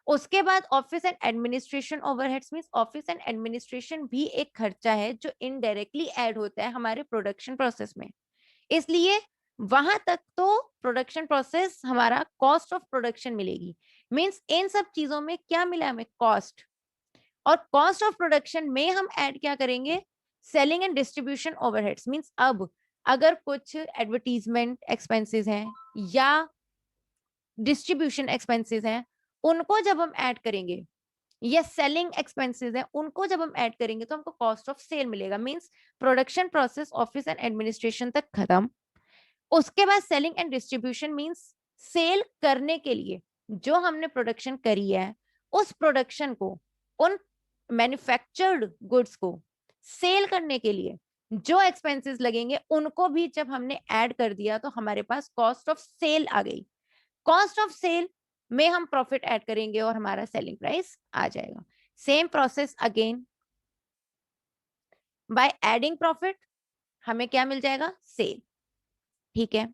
उसके बाद office and administration overheads means office and administration भी एक खर्चा है जो इनडायरेक्टली ऐड होता है हमारे प्रोडक्शन प्रोसेस में, इसलिए वहां तक तो प्रोडक्शन प्रोसेस हमारा कॉस्ट ऑफ प्रोडक्शन मिलेगी। मींस इन सब चीजों में क्या मिला हमें, कॉस्ट। और कॉस्ट ऑफ प्रोडक्शन में हम ऐड क्या करेंगे, selling and distribution overheads. Means अब अगर कुछ एडवर्टीजमेंट एक्सपेंसेस हैं या डिस्ट्रीब्यूशन एक्सपेंसेस हैं, उनको जब हम ऐड करेंगे, या सेलिंग एक्सपेंसेस हैं उनको जब हम ऐड करेंगे, तो हमको कॉस्ट ऑफ सेल मिलेगा। Means production process office and administration तक खत्म। उसके बाद selling and distribution means sale करने के लिए जो हमने प्रोडक्शन करी है, उस प्रोडक्शन को, उन मैन्युफैक्चर्ड गुड्स को सेल करने के लिए जो एक्सपेंसेस लगेंगे, उनको भी जब हमने ऐड कर दिया तो हमारे पास कॉस्ट ऑफ सेल आ गई। कॉस्ट ऑफ सेल में हम प्रॉफिट ऐड करेंगे और हमारा सेलिंग प्राइस आ जाएगा। Same process again, by adding profit हमें क्या मिल जाएगा, सेल। ठीक है,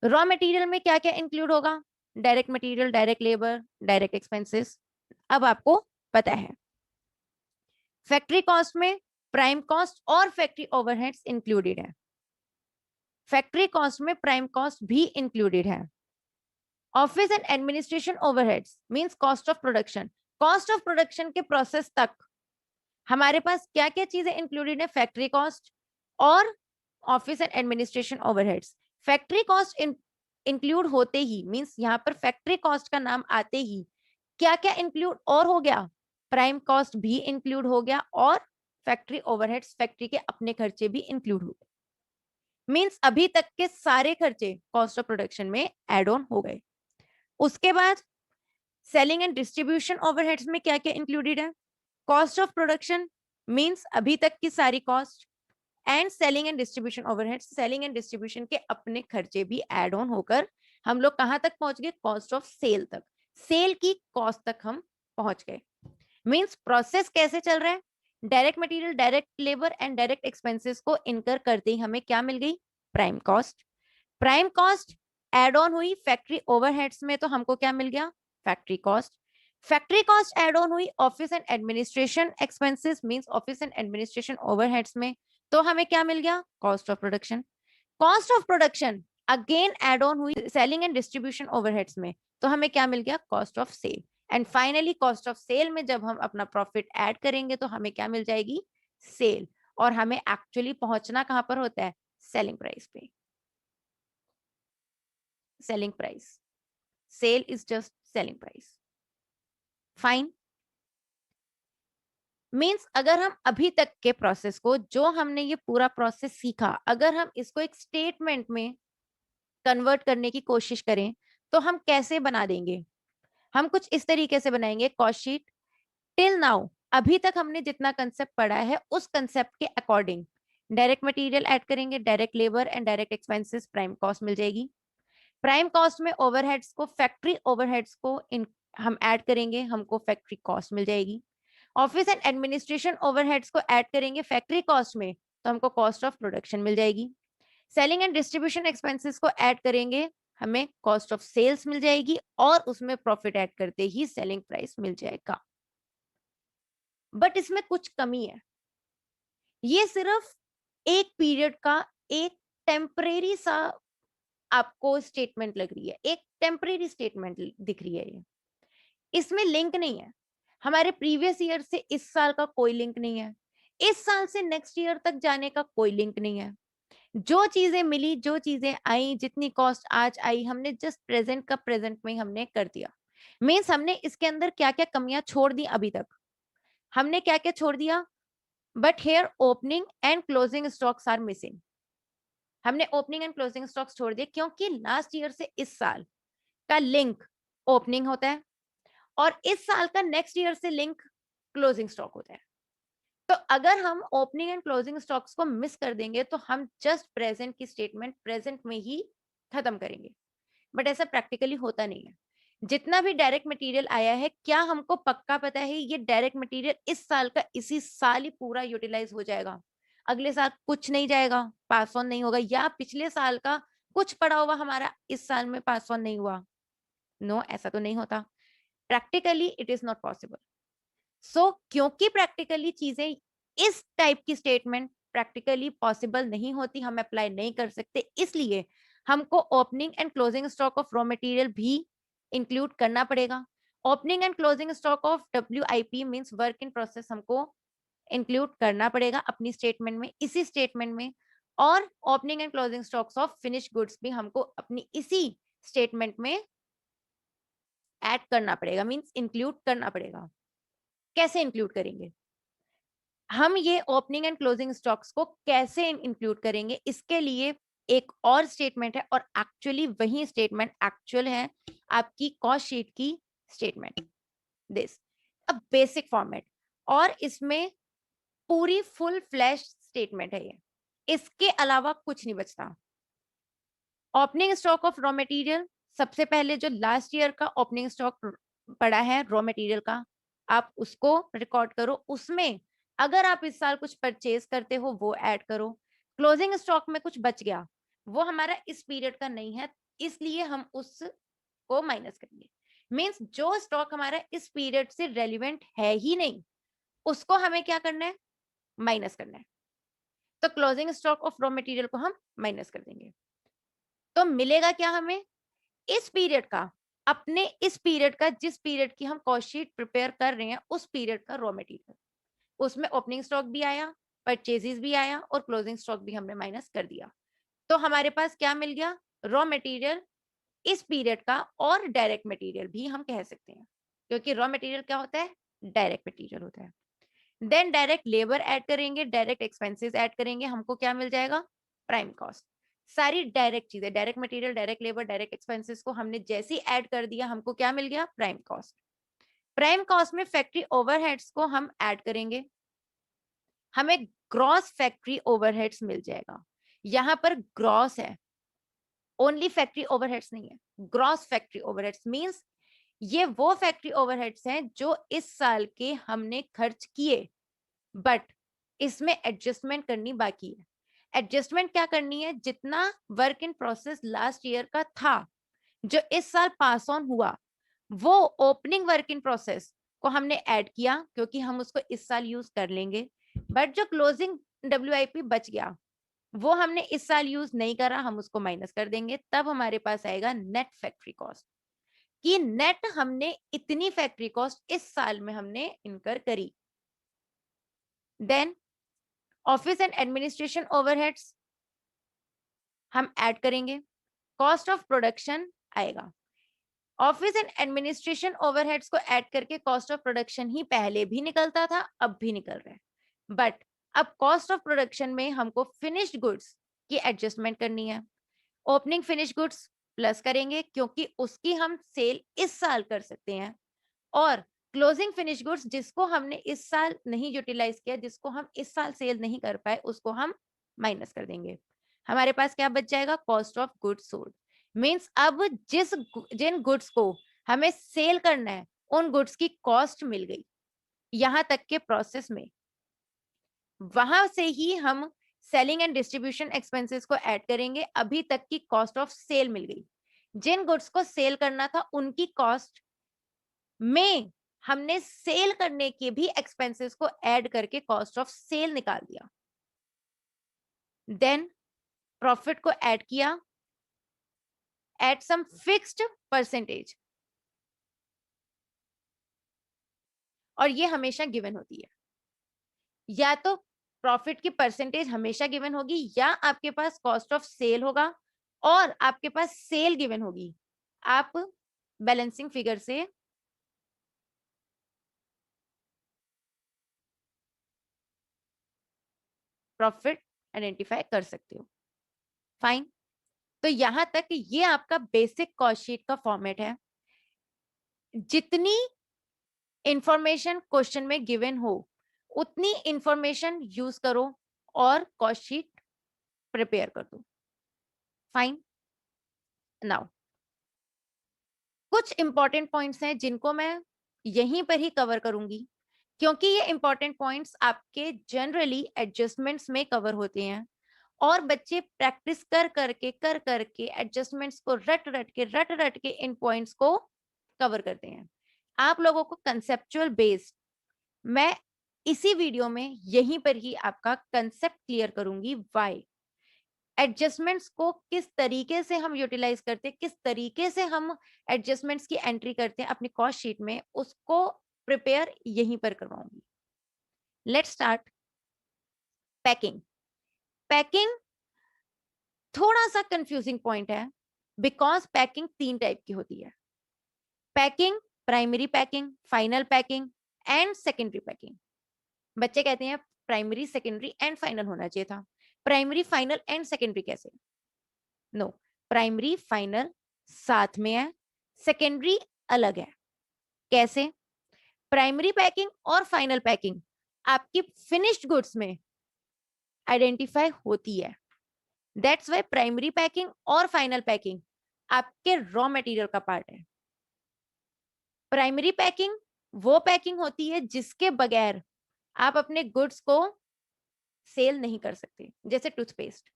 रॉ मटेरियल में क्या क्या इंक्लूड होगा, direct material, direct labour, direct expenses, अब आपको पता है। फैक्ट्री कॉस्ट में प्राइम कॉस्ट और फैक्ट्री ओवरहेड्स इंक्लूडेड है। फैक्ट्री कॉस्ट में प्राइम कॉस्ट भी इंक्लूडेड है। Office and administration overheads means cost of production. Cost of production के प्रोसेस तक हमारे पास क्या क्या चीजें इंक्लूडेड है, फैक्ट्री कॉस्ट और office and administration overheads. Factory cost include होते ही मींस यहाँ पर फैक्ट्री कॉस्ट का नाम आते ही क्या क्या इंक्लूड और हो गया, प्राइम कॉस्ट भी इंक्लूड हो गया और फैक्ट्री ओवरहेड्स, फैक्ट्री के अपने खर्चे भी इंक्लूड हो गए। मींस अभी तक के सारे खर्चे कॉस्ट ऑफ प्रोडक्शन में एड ऑन हो गए। उसके बाद सेलिंग एंड डिस्ट्रीब्यूशन ओवरहेड्स में क्या क्या इंक्लूडेड है, कॉस्ट ऑफ प्रोडक्शन मींस अभी तक की सारी cost, and selling and distribution overheads, selling and distribution के अपने खर्चे भी एड ऑन होकर हम लोग कहां तक पहुंच गए, कॉस्ट ऑफ सेल तक। सेल की कॉस्ट तक हम पहुंच गए। मींस प्रोसेस कैसे चल रहा है, direct material, direct labour and direct expenses को इनकर करते ही हमें क्या मिल गई, prime cost. Prime cost add on हुई फैक्ट्री ओवरहेड्स में तो हमको क्या मिल गया, factory cost. Factory cost add on हुई office and administration expenses means office and administration overheads में, तो हमें क्या मिल गया, cost of production. Cost of production again add on हुई सेलिंग एंड डिस्ट्रीब्यूशन ओवरहेड्स में, तो हमें क्या मिल गया, cost of sale. And finally cost of sale में जब हम अपना प्रॉफिट ऐड करेंगे तो हमें क्या मिल जाएगी, सेल। और हमें एक्चुअली पहुंचना कहां पर होता है, सेलिंग प्राइस पे। Selling price, sale is just selling price. Fine. Means अगर हम अभी तक के प्रोसेस को, जो हमने ये पूरा प्रोसेस सीखा, अगर हम इसको एक स्टेटमेंट में कन्वर्ट करने की कोशिश करें तो हम कैसे बना देंगे, हम कुछ इस तरीके से बनाएंगे, कॉस्ट शीट। टिल नाउ अभी तक हमने जितना कंसेप्ट पढ़ा है उस कंसेप्ट के अकॉर्डिंग डायरेक्ट मटेरियल ऐड करेंगे, direct labour and direct expenses, prime cost मिल जाएगी। प्राइम कॉस्ट में ओवरहेड्स को, फैक्ट्री ओवरहेड्स को हम ऐड करेंगे, हमको फैक्ट्री कॉस्ट मिल जाएगी। ऑफिस एंड एडमिनिस्ट्रेशन ओवरहेड्स को ऐड करेंगे फैक्ट्री कॉस्ट में, तो हमको कॉस्ट ऑफ प्रोडक्शन मिल जाएगी। सेलिंग एंड डिस्ट्रीब्यूशन एक्सपेंसेस को ऐड करेंगे, हमें कॉस्ट ऑफ सेल्स मिल जाएगी और उसमें प्रॉफिट ऐड करते ही सेलिंग प्राइस मिल जाएगा। बट इसमें कुछ कमी है, ये सिर्फ एक पीरियड का एक टेम्परेरी सा आपको स्टेटमेंट लग रही है, एक टेम्परेरी स्टेटमेंट दिख रही है, ये इसमें लिंक नहीं है। हमारे प्रीवियस ईयर से इस साल का कोई लिंक नहीं है, इस साल से नेक्स्ट ईयर तक जाने का कोई लिंक नहीं है। जो चीजें मिली, जो चीजें आई, जितनी कॉस्ट आज आई, हमने जस्ट प्रेजेंट का प्रेजेंट में हमने कर दिया। मीन्स हमने इसके अंदर क्या क्या कमियां छोड़ दी, अभी तक हमने क्या क्या छोड़ दिया, but here opening and closing stocks are missing. हमने ओपनिंग एंड क्लोजिंग स्टॉक्स छोड़ दिए क्योंकि लास्ट ईयर से इस साल का लिंक ओपनिंग होता है और इस साल का नेक्स्ट ईयर से लिंक क्लोजिंग स्टॉक होता है। तो अगर हम ओपनिंग एंड क्लोजिंग स्टॉक्स को मिस कर देंगे तो हम जस्ट प्रेजेंट की स्टेटमेंट प्रेजेंट में ही खत्म करेंगे, बट ऐसा प्रैक्टिकली होता नहीं है। जितना भी डायरेक्ट मटेरियल आया है, क्या हमको पक्का पता है ये डायरेक्ट मटेरियल इस साल का इसी साल ही पूरा यूटिलाइज हो जाएगा, अगले साल कुछ नहीं जाएगा, पास ऑन नहीं होगा, या पिछले साल का कुछ पड़ा हुआ हमारा इस साल में पास ऑन नहीं हुआ? नो, ऐसा तो नहीं होता। Practically it is not possible. So क्योंकि प्रैक्टिकली चीजें, इस टाइप की स्टेटमेंट प्रैक्टिकली पॉसिबल नहीं होती, हम अप्लाई नहीं कर सकते, इसलिए हमको opening and closing stock of raw material भी इंक्लूड करना पड़ेगा। Opening and closing stock of WIP means work in process हमको इंक्लूड करना पड़ेगा अपनी स्टेटमेंट में, इसी स्टेटमेंट में। और opening and closing stocks of finish goods भी हमको अपनी इसी स्टेटमेंट में ऐड करना पड़ेगा, मींस इंक्लूड करना पड़ेगा। कैसे इंक्लूड करेंगे हम ये ओपनिंग एंड क्लोजिंग स्टॉक्स को, कैसे इंक्लूड करेंगे, इसके लिए एक और स्टेटमेंट है, और एक्चुअली वही स्टेटमेंट एक्चुअल है आपकी कॉस्ट शीट की statement, this a basic format. और इसमें पूरी फुल फ्लैश स्टेटमेंट है ये, इसके अलावा कुछ नहीं बचता। Opening stock of raw material, सबसे पहले जो लास्ट ईयर का ओपनिंग स्टॉक पड़ा है रॉ मटेरियल का, आप उसको रिकॉर्ड करो, उसमें अगर आप इस साल कुछ परचेज करते हो वो ऐड करो। क्लोजिंग स्टॉक में कुछ बच गया, वो हमारा इस पीरियड का नहीं है, इसलिए हम उसको माइनस करेंगे। मींस जो स्टॉक हमारा इस पीरियड से रेलिवेंट है ही नहीं, उसको हमें क्या करना है, माइनस करना है। तो closing stock of raw material को हम माइनस कर देंगे, तो मिलेगा क्या हमें, इस पीरियड का, अपने इस पीरियड का, जिस पीरियड की हम कॉस्ट शीट प्रिपेयर कर रहे हैं, उस पीरियड का रॉ मटेरियल, उसमें ओपनिंग स्टॉक भी आया, परचेजेस भी आया, और क्लोजिंग स्टॉक भी हमने माइनस कर दिया। तो हमारे पास क्या मिल गया, रॉ मटेरियल इस पीरियड का, और डायरेक्ट मटेरियल भी हम कह सकते हैं, क्योंकि रॉ मटेरियल क्या होता है, डायरेक्ट मटेरियल होता है। देन डायरेक्ट लेबर ऐड करेंगे, डायरेक्ट एक्सपेंसेस ऐड करेंगे, हमको क्या मिल जाएगा, प्राइम कॉस्ट। सारी डायरेक्ट चीजें, direct material, direct labour, direct expenses को हमने जैसे ऐड कर दिया, हमको क्या मिल गया, प्राइम कॉस्ट। प्राइम कॉस्ट में फैक्ट्री ओवरहेड्स को हम ऐड करेंगे, हमें ग्रॉस फैक्ट्री ओवरहेड्स मिल जाएगा। यहां पर ग्रॉस है, ओनली फैक्ट्री ओवरहेड्स नहीं है, ग्रॉस फैक्ट्री ओवरहेड्स मींस ये वो फैक्ट्री ओवरहेड्स हैं जो इस साल के हमने खर्च किए, बट इसमें एडजस्टमेंट करनी बाकी है। एडजस्टमेंट क्या करनी है, जितना work in process last year का था, जो इस साल पास ऑन हुआ, वो ओपनिंग वर्क इन प्रोसेस को हमने ऐड किया, क्योंकि हम उसको इस साल यूज कर लेंगे। बट जो क्लोजिंग WIP बच गया, वो हमने इस साल यूज नहीं करा, हम उसको माइनस कर देंगे, तब हमारे पास आएगा नेट फैक्ट्री कॉस्ट, कि नेट हमने इतनी फैक्ट्री कॉस्ट इस साल में हमने इनकर करी। Then office and administration overheads हम ऐड करेंगे, कॉस्ट ऑफ प्रोडक्शन आएगा। ऑफिस एंड एडमिनिस्ट्रेशन ओवरहेड्स को ऐड करके कॉस्ट ऑफ प्रोडक्शन ही पहले भी निकलता था, अब भी निकल रहा है, बट अब कॉस्ट ऑफ प्रोडक्शन में हमको फिनिश्ड गुड्स की एडजस्टमेंट करनी है। ओपनिंग फिनिश गुड्स प्लस करेंगे, क्योंकि उसकी हम सेल इस साल कर सकते हैं, और क्लोजिंग फिनिश गुड्स जिसको हमने इस साल नहीं यूटिलाइज किया, जिसको हम इस साल सेल नहीं कर पाए, उसको हम माइनस कर देंगे। हमारे पास क्या बच जाएगा, cost of goods sold. Means अब जिन गुड्स को हमें सेल करना है, उन गुड्स की कॉस्ट मिल गई, यहां तक के प्रोसेस में, वहां से ही हम सेलिंग एंड डिस्ट्रीब्यूशन एक्सपेंसेस को ऐड करेंगे, अभी तक की कॉस्ट ऑफ सेल मिल गई। जिन गुड्स को सेल करना था, उनकी कॉस्ट में हमने सेल करने के भी एक्सपेंसेस को ऐड करके कॉस्ट ऑफ सेल निकाल दिया। देन प्रॉफिट को ऐड किया एट सम फिक्स्ड परसेंटेज, और ये हमेशा गिवन होती है, या तो प्रॉफिट की परसेंटेज हमेशा गिवन होगी, या आपके पास कॉस्ट ऑफ सेल होगा और आपके पास सेल गिवन होगी। आप बैलेंसिंग फिगर से प्रॉफिट आइडेंटिफाई कर सकते हो। फाइन, तो यहां तक ये आपका बेसिक कॉस्ट शीट का फॉर्मेट है। जितनी इंफॉर्मेशन क्वेश्चन में गिवन हो, उतनी इंफॉर्मेशन यूज करो और कॉस्ट शीट प्रिपेयर कर दो। फाइन, नाउ कुछ इंपॉर्टेंट पॉइंट्स हैं जिनको मैं यहीं पर ही कवर करूंगी, क्योंकि ये इंपॉर्टेंट पॉइंट्स आपके जनरली एडजस्टमेंट्स में कवर होते हैं, और बच्चे प्रैक्टिस कर करके एडजस्टमेंट्स को रट रट के इन पॉइंट्स को कवर करते हैं। आप लोगों को कंसेप्चुअल बेस्ड मैं इसी वीडियो में यहीं पर ही आपका कंसेप्ट क्लियर करूंगी। व्हाई एडजस्टमेंट्स को किस तरीके से हम यूटिलाइज करते हैं, किस तरीके से हम एडजस्टमेंट्स की एंट्री करते हैं अपनी कॉस्ट शीट में, उसको प्रिपेयर यहीं पर करवाऊंगी। Let's start. पैकिंग। पैकिंग थोड़ा सा कंफ्यूजिंग पॉइंट है, बिकॉज पैकिंग 3 टाइप की होती है। Packing, primary packing, final packing and secondary packing. बच्चे कहते हैं प्राइमरी, सेकेंडरी एंड फाइनल होना चाहिए था। प्राइमरी, फाइनल एंड सेकेंडरी कैसे? नो, प्राइमरी फाइनल साथ में है, सेकेंडरी अलग है। कैसे? प्राइमरी पैकिंग और फाइनल पैकिंग आपकी फिनिश्ड गुड्स में आइडेंटिफाई होती है। दैट्स वाई प्राइमरी पैकिंग और फाइनल पैकिंग आपके रॉ मटेरियल का पार्ट है। प्राइमरी पैकिंग वो पैकिंग होती है जिसके बगैर आप अपने गुड्स को सेल नहीं कर सकते। जैसे टूथपेस्ट।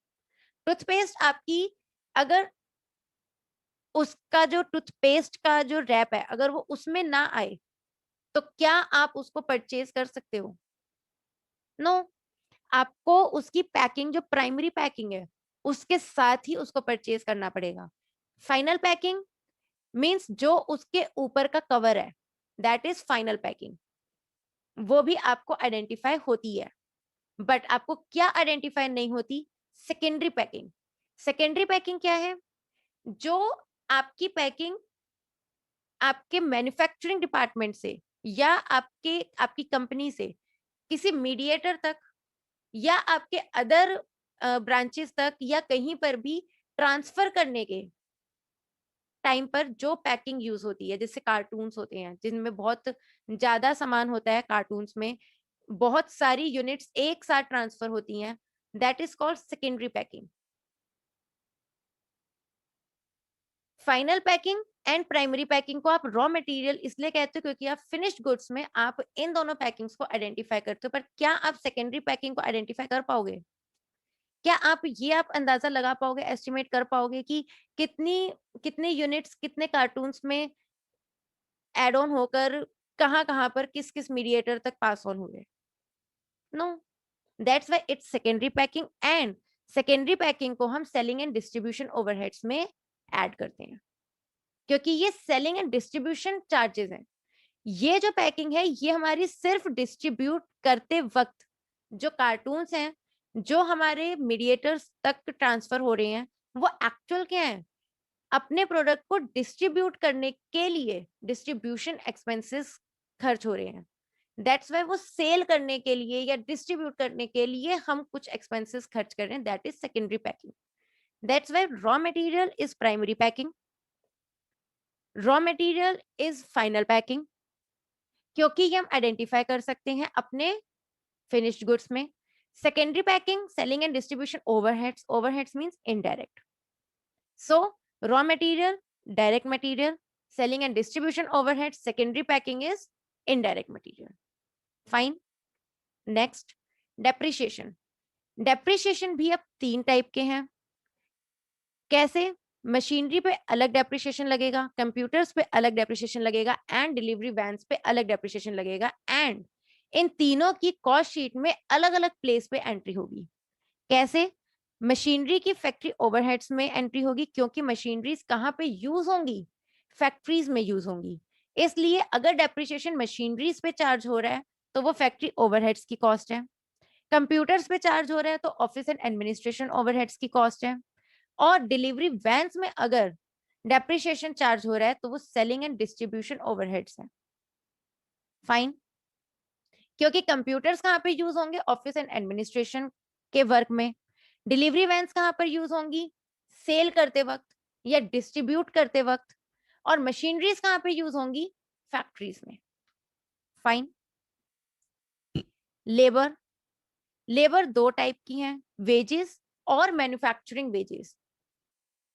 टूथपेस्ट आपकी, अगर उसका जो टूथपेस्ट का जो रैप है अगर वो उसमें ना आए तो क्या आप उसको परचेज कर सकते हो? नो, आपको उसकी पैकिंग जो प्राइमरी पैकिंग है उसके साथ ही उसको परचेज करना पड़ेगा। फाइनल पैकिंग मींस जो उसके ऊपर का कवर है, दैट इज फाइनल पैकिंग। वो भी आपको आइडेंटिफाई होती है, बट आपको क्या आइडेंटिफाई नहीं होती? Secondary packing. सेकेंडरी पैकिंग क्या है? जो आपकी पैकिंग आपके मैन्युफैक्चरिंग डिपार्टमेंट से या आपकी कंपनी से किसी मीडिएटर तक या आपके अदर ब्रांचेस तक या कहीं पर भी ट्रांसफर करने के टाइम पर जो पैकिंग यूज होती है, जैसे कार्टून्स होते हैं जिनमें बहुत ज्यादा सामान होता है, कार्टून्स में बहुत सारी यूनिट्स एक साथ ट्रांसफर होती हैं, that is called secondary packing. Final packing and primary packing को आप रॉ मटेरियल इसलिए कहते हो क्योंकि आप फिनिश्ड गुड्स में आप इन दोनों पैकिंग्स को आइडेंटिफाई करते हो, पर क्या आप सेकेंडरी पैकिंग को आइडेंटिफाई कर पाओगे? क्या आप अंदाजा लगा पाओगे, एस्टिमेट कर पाओगे कि कितनी कितने यूनिट्स कितने कार्टून्स में एड ऑन होकर कहाँ कहाँ पर किस किस मीडिएटर तक पास ऑन हुए? No, that's why it's secondary packing. And secondary packing को हम सेलिंग एंड डिस्ट्रीब्यूशन ओवरहेड्स में ऐड करते हैं, क्योंकि ये सेलिंग एंड डिस्ट्रीब्यूशन चार्जेस हैं। ये जो पैकिंग है ये हमारी सिर्फ डिस्ट्रीब्यूट करते वक्त जो कार्टून्स हैं जो हमारे मीडिएटर्स तक ट्रांसफर हो रहे हैं वो एक्चुअल क्या है? अपने प्रोडक्ट को डिस्ट्रीब्यूट करने के लिए डिस्ट्रीब्यूशन एक्सपेंसेस खर्च हो रहे हैं। दैट्स वाई वो सेल करने के लिए या डिस्ट्रीब्यूट करने के लिए हम कुछ एक्सपेंसेस खर्च कर रहे हैं, that is secondary packing. That's why raw material is primary packing, raw material is final packing, क्योंकि ये हम आइडेंटिफाई कर सकते हैं अपने फिनिश्ड गुड्स में। Secondary packing, selling and distribution overheads, overheads means indirect. So raw material, direct material, selling and distribution overhead, secondary packing is indirect material. Fine. Next, depreciation. Depreciation भी अब 3 टाइप के हैं। कैसे? मशीनरी पे अलग depreciation लगेगा, computers पे अलग डेप्रिसिएशन लगेगा एंड डिलीवरी वैन्स पे अलग डेप्रिसिएशन लगेगा, एंड इन तीनों की कॉस्ट शीट में अलग अलग प्लेस पे एंट्री होगी। कैसे? मशीनरी की फैक्ट्री ओवरहेड्स में एंट्री होगी, क्योंकि मशीनरीज कहाँ पे यूज होंगी? फैक्ट्रीज में यूज होंगी। इसलिए अगर डेप्रिसिएशन मशीनरीज पे चार्ज हो रहा है तो वो फैक्ट्री ओवरहेड्स की कॉस्ट है। कंप्यूटर्स पे चार्ज हो रहा है तो ऑफिस एंड एडमिनिस्ट्रेशन ओवरहेड्स की कॉस्ट है। और डिलीवरी वैन्स में अगर डेप्रिसिएशन चार्ज हो रहा है तो वो सेलिंग एंड डिस्ट्रीब्यूशन ओवरहेड्स है। फाइन। क्योंकि कंप्यूटर्स कहाँ पे यूज होंगे? ऑफिस एंड एडमिनिस्ट्रेशन के वर्क में। डिलीवरी वैन्स कहाँ पर यूज होंगी? सेल करते वक्त या डिस्ट्रीब्यूट करते वक्त। और मशीनरीज कहाँ पे यूज होंगी? फैक्ट्रीज में। फाइन। लेबर। लेबर 2 टाइप की हैं, वेजेस और मैन्युफैक्चरिंग वेजेस।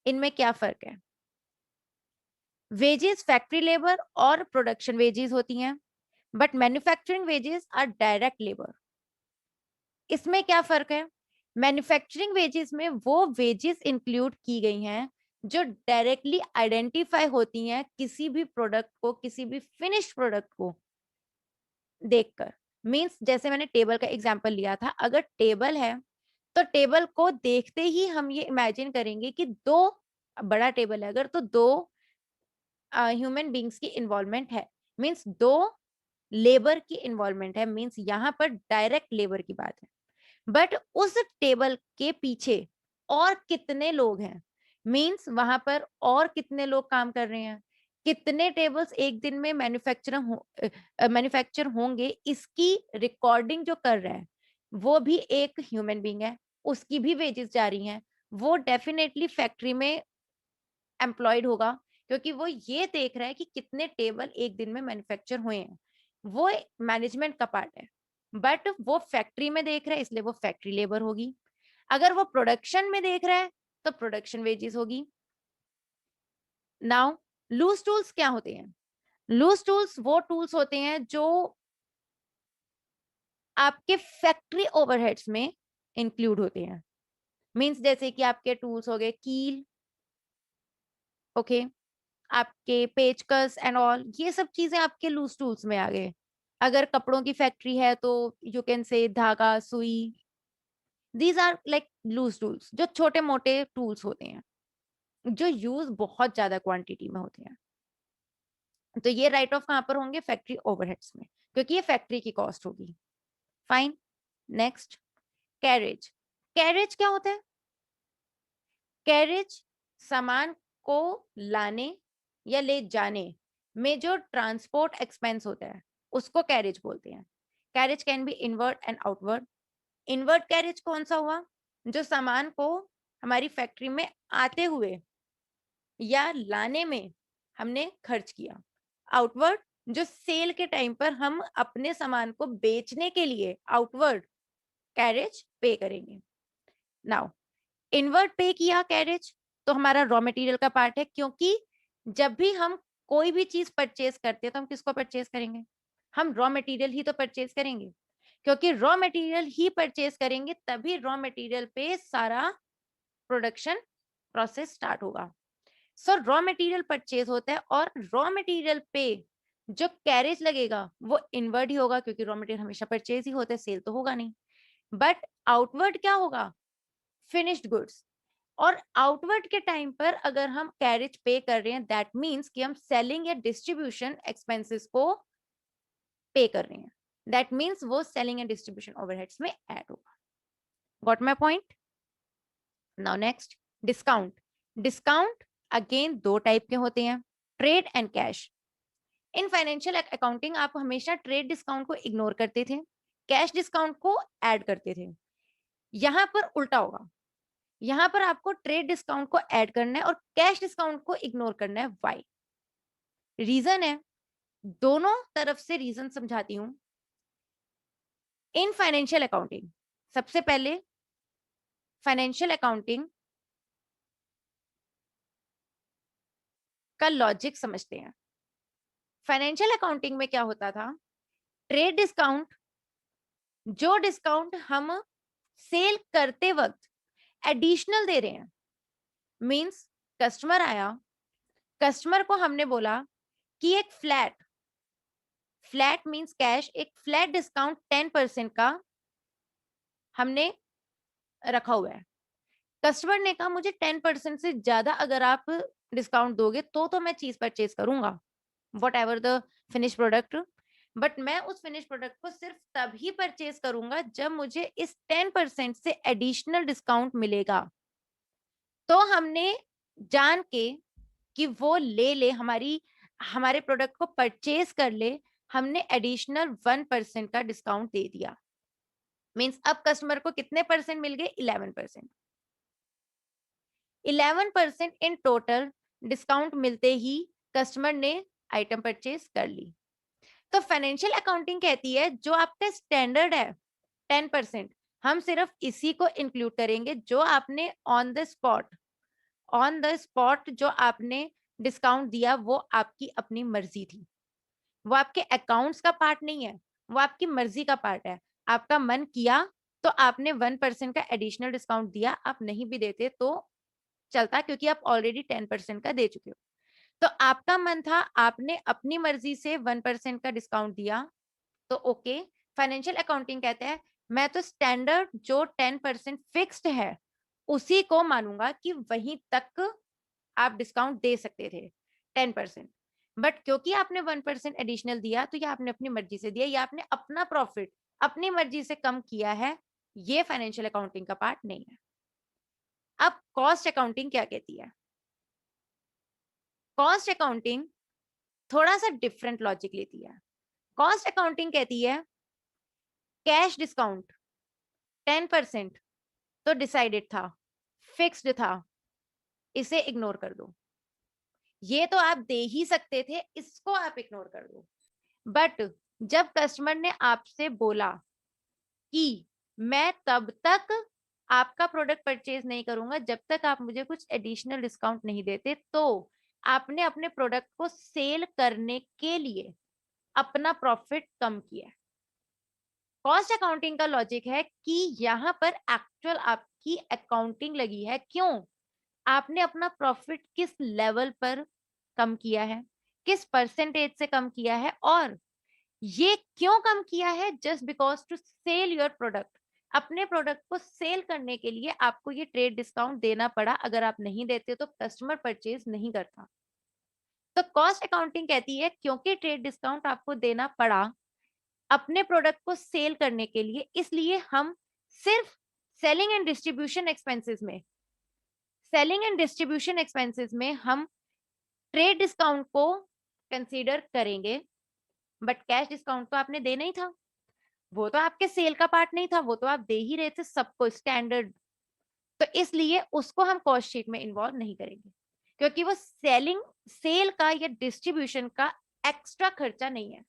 इनमें क्या फर्क है? वेजेस फैक्ट्री लेबर और प्रोडक्शन वेजेस होती हैं, but manufacturing wages are direct labour. इसमें क्या फर्क है? मैन्युफैक्चरिंग वेजेस में वो वेजेस इंक्लूड की गई हैं जो डायरेक्टली आइडेंटिफाई होती हैं किसी भी प्रोडक्ट को, किसी भी फिनिश्ड प्रोडक्ट को देखकर। मीन्स जैसे मैंने टेबल का एग्जांपल लिया था, अगर टेबल है तो टेबल को देखते ही हम ये इमेजिन करेंगे कि दो, बड़ा टेबल है अगर, तो दो ह्यूमन बींग्स की इन्वॉल्वमेंट है, मीन्स दो लेबर की इन्वॉल्वमेंट है, मीन्स यहाँ पर डायरेक्ट लेबर की बात है। बट उस टेबल के पीछे और कितने लोग हैं, मीन्स वहां पर और कितने लोग काम कर रहे हैं, कितने टेबल्स एक दिन में मैन्युफैक्चर होंगे, इसकी रिकॉर्डिंग जो कर रहा है वो भी एक ह्यूमन बींग है, उसकी भी वेजेस जा रही हैं, वो डेफिनेटली फैक्ट्री में एम्प्लॉयड होगा, क्योंकि वो ये देख रहा है कि कितने टेबल एक दिन में मैन्युफैक्चर हुए हैं, वो मैनेजमेंट का पार्ट है। बट वो फैक्ट्री में देख रहा है, इसलिए वो फैक्ट्री लेबर होगी। अगर वो प्रोडक्शन में देख रहा है तो प्रोडक्शन वेजेस होगी। नाउ लूज टूल्स क्या होते हैं? लूज टूल्स वो टूल्स होते हैं जो आपके फैक्ट्री ओवरहेड्स में इंक्लूड होते हैं। मींस जैसे कि आपके टूल्स हो गए कील, ओके, आपके पेचकस एंड ऑल, ये सब चीजें आपके लूज टूल्स में आ गए। अगर कपड़ों की फैक्ट्री है तो यू कैन से धागा, सुई, these are like loose tools, जो छोटे मोटे टूल्स होते हैं जो यूज बहुत ज्यादा क्वांटिटी में होते हैं। तो ये राइट ऑफ कहां पर होंगे? फैक्ट्री ओवरहेड्स में, क्योंकि ये फैक्ट्री की कॉस्ट होगी। फाइन। Next, carriage. कैरेज क्या होता है? कैरेज सामान को लाने या ले जाने में जो ट्रांसपोर्ट एक्सपेंस होता है उसको कैरेज बोलते हैं। Carriage can be inward and outward. Inward carriage कौन सा हुआ? जो सामान को हमारी फैक्ट्री में आते हुए या लाने में हमने खर्च किया। आउटवर्ड, जो सेल के टाइम पर हम अपने सामान को बेचने के लिए आउटवर्ड कैरेज पे करेंगे। नाउ इनवर्ड पे किया कैरेज तो हमारा रॉ मटेरियल का पार्ट है, क्योंकि जब भी हम कोई भी चीज परचेज करते हैं तो हम किसको परचेज करेंगे? हम रॉ मटेरियल ही तो परचेज करेंगे, क्योंकि रॉ मटेरियल ही परचेज करेंगे तभी रॉ मटेरियल पे सारा प्रोडक्शन प्रोसेस स्टार्ट होगा। सो रॉ मटेरियल परचेज होता है और रॉ मटेरियल पे जो कैरेज लगेगा वो इनवर्ड ही होगा, क्योंकि रॉ मटेरियल हमेशा परचेज ही होता है, सेल तो होगा नहीं। बट आउटवर्ड क्या होगा? Finished goods. और आउटवर्ड के टाइम पर अगर हम कैरेज पे कर रहे हैं दैट मीन्स कि हम सेलिंग या डिस्ट्रीब्यूशन एक्सपेंसेस को पे कर रहे हैं, दैट मीन्स वो सेलिंग एंड डिस्ट्रीब्यूशन ओवरहेड्स में ऐड होगा। Got my point? Now next, discount. Discount again दो टाइप के होते हैं, trade and cash. In financial accounting आप हमेशा ट्रेड डिस्काउंट को इग्नोर करते थे, कैश डिस्काउंट को ऐड करते थे। यहां पर उल्टा होगा, यहां पर आपको ट्रेड डिस्काउंट को ऐड करना है और कैश डिस्काउंट को इग्नोर करना है। व्हाई? रीजन है, दोनों तरफ से रीजन समझाती हूं। इन फाइनेंशियल अकाउंटिंग, सबसे पहले फाइनेंशियल अकाउंटिंग का लॉजिक समझते हैं। फाइनेंशियल अकाउंटिंग में क्या होता था? ट्रेड डिस्काउंट, जो डिस्काउंट हम सेल करते वक्त एडिशनल दे रहे हैं, मींस कस्टमर आया, कस्टमर को हमने बोला कि एक फ्लैट, फ्लैट मींस कैश, एक फ्लैट डिस्काउंट 10% का हमने रखा हुआ है। कस्टमर ने कहा मुझे 10% से ज्यादा अगर आप डिस्काउंट दोगे तो मैं चीज परचेज करूंगा, what ever the finish product. But मैं उस फिनिश प्रोडक्ट को सिर्फ तभी परचेज करूंगा जब मुझे इस 10% से एडिशनल डिस्काउंट मिलेगा। तो हमने जान के कि वो ले ले, हमारे प्रोडक्ट को परचेज कर ले, हमने एडिशनल 1% का डिस्काउंट दे दिया। मीन्स अब कस्टमर को कितने परसेंट मिल गए? 11%। 11% इन टोटल डिस्काउंट मिलते ही कस्टमर ने आइटम परचेज कर ली। तो फाइनेंशियल अकाउंटिंग कहती है जो आपका स्टैंडर्ड है 10%, हम सिर्फ इसी को इंक्लूड करेंगे जो आपने ऑन द स्पॉट जो आपने डिस्काउंट दिया, वो आपकी अपनी मर्जी थी, वो आपके अकाउंट्स का पार्ट नहीं है, वो आपकी मर्जी का पार्ट है। आपका मन किया तो आपने 1% का एडिशनल डिस्काउंट दिया, आप नहीं भी देते तो चलता क्योंकि आप ऑलरेडी 10% का दे चुके हो। तो आपका मन था, आपने अपनी मर्जी से 1% का डिस्काउंट दिया, तो ओके। फाइनेंशियल अकाउंटिंग कहता है मैं तो स्टैंडर्ड जो 10% फिक्स्ड है उसी को मानूंगा कि वहीं तक आप डिस्काउंट दे सकते थे 10%। बट क्योंकि आपने 1% एडिशनल दिया तो ये आपने अपनी मर्जी से दिया, या आपने अपना प्रॉफिट अपनी मर्जी से कम किया है, ये फाइनेंशियल अकाउंटिंग का पार्ट नहीं है। अब कॉस्ट अकाउंटिंग क्या कहती है? कॉस्ट अकाउंटिंग थोड़ा सा डिफरेंट लॉजिक लेती है। कॉस्ट अकाउंटिंग कहती है कैश डिस्काउंट 10% तो डिसाइडेड था, फिक्स्ड था, इसे इग्नोर कर दो। ये तो आप दे ही सकते थे, इसको आप इग्नोर कर दो। बट जब कस्टमर ने आपसे बोला कि मैं तब तक आपका प्रोडक्ट परचेज नहीं करूंगा जब तक आप मुझे कुछ एडिशनल डिस्काउंट नहीं देते, तो आपने अपने प्रोडक्ट को सेल करने के लिए अपना प्रॉफिट कम किया। कॉस्ट अकाउंटिंग का लॉजिक है कि यहां पर एक्चुअल आपकी अकाउंटिंग लगी है। क्यों? आपने अपना प्रॉफिट किस लेवल पर कम किया है, किस परसेंटेज से कम किया है, और ये क्यों कम किया है? Just because to sell your product. अपने प्रोडक्ट को सेल करने के लिए आपको ये ट्रेड डिस्काउंट देना पड़ा। अगर आप नहीं देते तो कस्टमर परचेज नहीं करता। तो कॉस्ट अकाउंटिंग कहती है क्योंकि ट्रेड डिस्काउंट आपको देना पड़ा अपने प्रोडक्ट को सेल करने के लिए, इसलिए हम सिर्फ सेलिंग एंड डिस्ट्रीब्यूशन एक्सपेंसेस में हम ट्रेड डिस्काउंट को कंसीडर करेंगे। बट कैश डिस्काउंट तो आपने देना ही था, वो तो आपके सेल का पार्ट नहीं था, वो तो आप दे ही रहे थे सबको स्टैंडर्ड। तो इसलिए उसको हम कॉस्ट शीट में इन्वॉल्व नहीं करेंगे, क्योंकि वो सेल का या डिस्ट्रीब्यूशन का एक्स्ट्रा खर्चा नहीं है।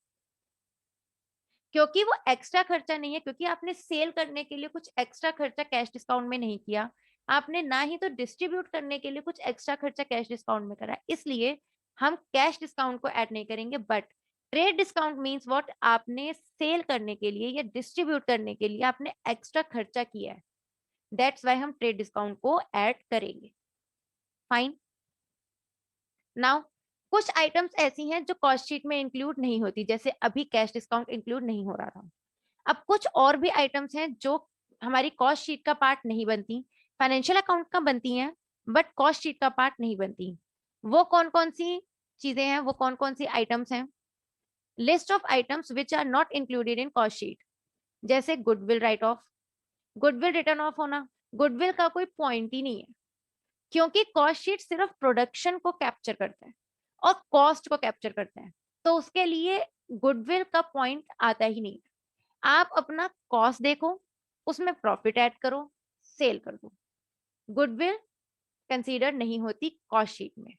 क्योंकि वो एक्स्ट्रा खर्चा नहीं है, क्योंकि आपने सेल करने के लिए कुछ एक्स्ट्रा खर्चा कैश डिस्काउंट में नहीं किया, आपने ना ही तो डिस्ट्रीब्यूट करने के लिए कुछ एक्स्ट्रा खर्चा कैश डिस्काउंट में करा, इसलिए हम कैश डिस्काउंट को ऐड नहीं करेंगे। But trade discount means what, आपने सेल करने के लिए या डिस्ट्रीब्यूट करने के लिए आपने एक्स्ट्रा खर्चा किया है, दैट्स वाई हम ट्रेड डिस्काउंट को ऐड करेंगे। फाइन। नाउ कुछ आइटम्स ऐसी हैं जो कॉस्ट शीट में इंक्लूड नहीं होती, जैसे अभी कैश डिस्काउंट इंक्लूड नहीं हो रहा था। अब कुछ और भी आइटम्स हैं जो हमारी कॉस्ट शीट का पार्ट नहीं बनती, फाइनेंशियल अकाउंट का बनती हैं, बट कॉस्ट शीट का पार्ट नहीं बनती। वो कौन कौन सी चीजें हैं, वो कौन कौन सी आइटम्स हैं? List of items which are not included in cost sheet, जैसे goodwill write off, goodwill written off होना। गुडविल का कोई पॉइंट ही नहीं है, क्योंकि कॉस्ट शीट सिर्फ प्रोडक्शन को कैप्चर करता है और कॉस्ट को कैप्चर करता है, तो उसके लिए गुडविल का पॉइंट आता ही नहीं। आप अपना कॉस्ट देखो, उसमें प्रॉफिट ऐड करो, सेल कर दो। गुडविल कंसीडर नहीं होती कॉस्ट शीट में।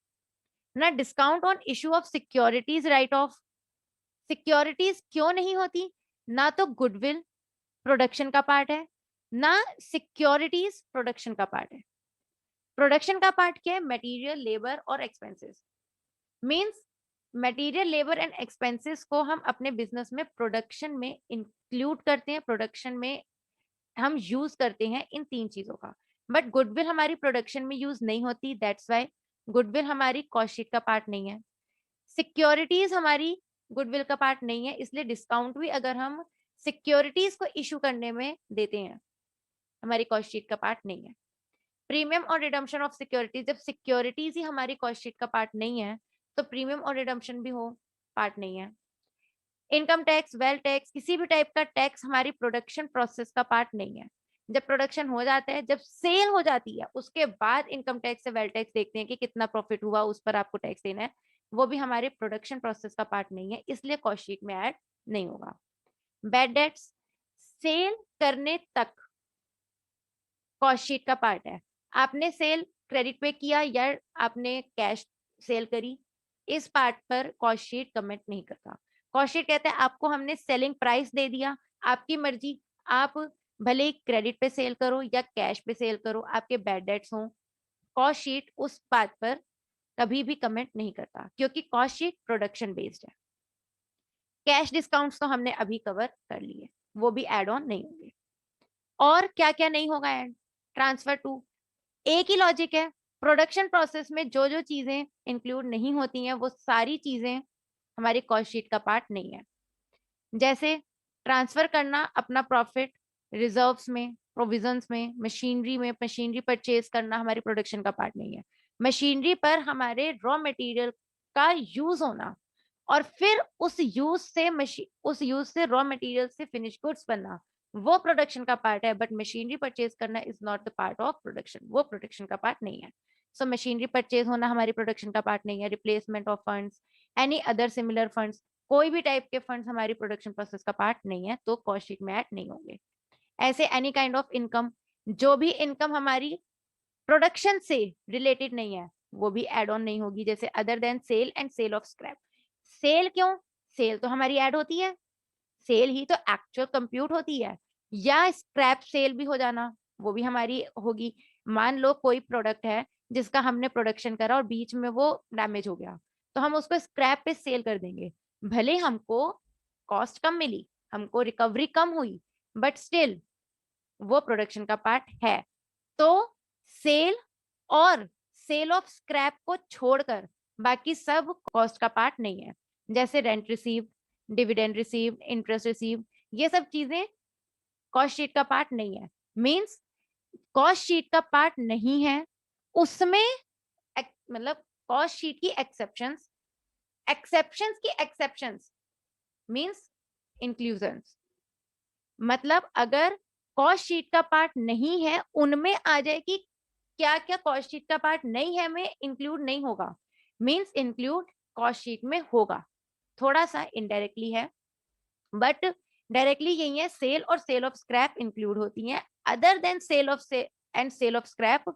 ना discount on issue of securities right of, securities क्यों नहीं होती? ना तो गुडविल प्रोडक्शन का पार्ट है, ना सिक्योरिटीज प्रोडक्शन का पार्ट है। प्रोडक्शन का पार्ट क्या है? मटेरियल, लेबर और expenses. Means material, labour and expenses को हम अपने बिजनेस में प्रोडक्शन में इंक्लूड करते हैं, प्रोडक्शन में हम यूज करते हैं इन तीन चीजों का। बट गुडविल हमारी प्रोडक्शन में यूज नहीं होती, दैट्स वाई गुडविल हमारी कॉस्ट शीट का पार्ट नहीं है। सिक्योरिटीज हमारी गुडविल का पार्ट नहीं है, इसलिए डिस्काउंट भी अगर हम सिक्योरिटीज को इशू करने में देते हैं, हमारी कॉस्ट शीट का पार्ट नहीं है। प्रीमियम और रिडम्पशन ऑफ सिक्योरिटीज, जब सिक्योरिटीज ही हमारी कॉस्ट शीट का पार्ट नहीं है, तो प्रीमियम और रिडम्पशन भी हो पार्ट नहीं है। इनकम टैक्स, वेल्थ टैक्स, किसी भी टाइप का टैक्स हमारी प्रोडक्शन प्रोसेस का पार्ट नहीं है। जब प्रोडक्शन हो जाता है, जब सेल हो जाती है, उसके बाद इनकम टैक्स से वेल्थ टैक्स देखते हैं कि कितना प्रॉफिट हुआ, उस पर आपको टैक्स देना है, वो भी हमारे प्रोडक्शन प्रोसेस का पार्ट नहीं है, इसलिए कॉस्ट शीट में ऐड नहीं होगा। बैड डेट्स सेल करने तक कॉस्ट शीट का पार्ट है। आपने सेल क्रेडिट पे किया या आपने कैश सेल करी, इस पार्ट पर कॉस्ट शीट कमेंट नहीं करता। कॉस्ट शीट कहता है आपको हमने सेलिंग प्राइस दे दिया, आपकी मर्जी, आप भले ही क्रेडिट पे सेल करो या कैश पे सेल करो, आपके बैड डेट्स हो, कॉस्ट शीट उस पार्ट पर कभी भी कमेंट नहीं करता, क्योंकि कॉस्ट शीट प्रोडक्शन बेस्ड है। कैश डिस्काउंट्स तो हमने अभी कवर कर लिए, वो भी एड ऑन नहीं होंगे। और क्या क्या नहीं होगा ऐड? ट्रांसफर टू, एक ही लॉजिक है, प्रोडक्शन प्रोसेस में जो जो चीजें इंक्लूड नहीं होती हैं वो सारी चीजें हमारी कॉस्ट शीट का पार्ट नहीं है। जैसे ट्रांसफर करना अपना प्रॉफिट रिजर्व्स में, प्रोविजंस में, मशीनरी में, मशीनरी परचेज करना हमारी प्रोडक्शन का पार्ट नहीं है। मशीनरी पर हमारे रॉ मटेरियल का यूज होना और फिर उस यूज से रॉ मटेरियल से फिनिश गुड्स बनना, वो प्रोडक्शन का पार्ट है। बट मशीनरी परचेज करना is not the part of production, वो प्रोडक्शन का पार्ट नहीं है। सो मशीनरी परचेज होना हमारी प्रोडक्शन का पार्ट नहीं है। Replacement of funds, any other similar funds, कोई भी टाइप के फंड्स हमारी प्रोडक्शन प्रोसेस का पार्ट नहीं है, तो कॉस्ट शीट में ऐड नहीं होंगे। ऐसे एनी काइंड ऑफ इनकम, जो भी इनकम हमारी प्रोडक्शन से रिलेटेड नहीं है, वो भी एड ऑन नहीं होगी। जैसे other than sale and sale of scrap. Sale क्यों? सेल तो हमारी ऐड होती है, सेल ही तो एक्चुअल कंप्यूट होती है। या स्क्रैप सेल भी हो जाना, वो भी हमारी होगी। मान लो कोई प्रोडक्ट है जिसका हमने प्रोडक्शन करा और बीच में वो डैमेज हो गया, तो हम उसको स्क्रैप पे सेल कर देंगे। भले हमको कॉस्ट कम मिली, हमको रिकवरी कम हुई, बट स्टिल वो प्रोडक्शन का पार्ट है। तो सेल और सेल ऑफ स्क्रैप को छोड़कर बाकी सब कॉस्ट का पार्ट नहीं है। जैसे rent receive, dividend receive, interest receive, ये सब चीजें कॉस्ट शीट का पार्ट नहीं है। मींस कॉस्ट शीट का पार्ट नहीं है उसमें, मतलब कॉस्ट शीट की एक्सेप्शंस, एक्सेप्शंस की एक्सेप्शंस मींस इंक्लूजन्स। मतलब अगर कॉस्ट शीट का पार्ट नहीं है उनमें आ जाए कि क्या क्या कॉस्ट शीट का पार्ट नहीं है में इंक्लूड नहीं होगा, मींस इंक्लूड कॉस्ट शीट में होगा। थोड़ा सा इनडायरेक्टली है, बट डायरेक्टली यही है, सेल और सेल ऑफ स्क्रैप इंक्लूड होती हैं। Other than sale of and sale of scrap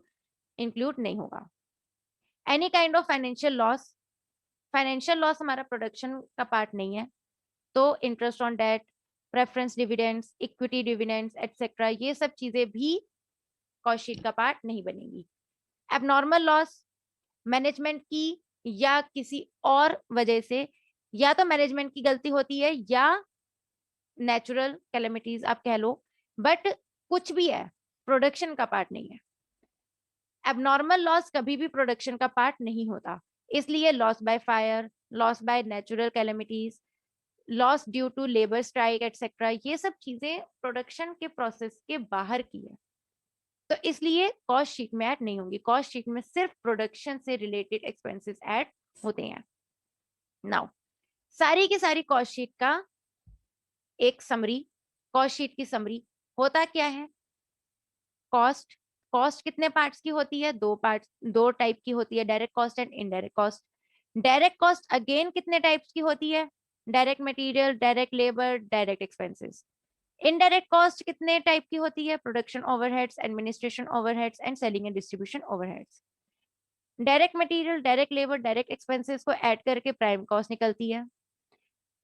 include नहीं होगा। Any kind of financial loss, financial loss हमारा प्रोडक्शन का पार्ट नहीं है, तो interest on debt, preference dividends, equity dividends etcetera, ये सब चीजें भी कॉस्ट शीट का पार्ट नहीं बनेगी। एबनॉर्मल लॉस मैनेजमेंट की या किसी और वजह से, या तो मैनेजमेंट की गलती होती है या नेचुरल कैलेमिटीज आप कह लो, बट कुछ भी है, प्रोडक्शन का पार्ट नहीं है। एबनॉर्मल लॉस कभी भी प्रोडक्शन का पार्ट नहीं होता, इसलिए loss by fire, loss by natural calamities, loss due to labour strike etcetera, ये सब चीजें प्रोडक्शन के प्रोसेस के बाहर की है, तो इसलिए कॉस्ट शीट में ऐड नहीं होंगी। कॉस्ट शीट में सिर्फ प्रोडक्शन से रिलेटेड एक्सपेंसेस ऐड होते हैं। नाउ सारी की सारी कॉस्ट शीट का एक समरी, कॉस्ट शीट की समरी होता क्या है? कॉस्ट, कॉस्ट कितने पार्ट्स की होती है? दो पार्ट्स, दो टाइप की होती है, direct cost and indirect cost. Direct cost again कितने टाइप्स की होती है? Direct material, direct labour, direct expenses. Indirect cost कितने टाइप की होती है? Production overheads, administration overheads and selling and distribution overheads. Direct material, direct labour, direct expenses को add करके प्राइम कॉस्ट निकलती है।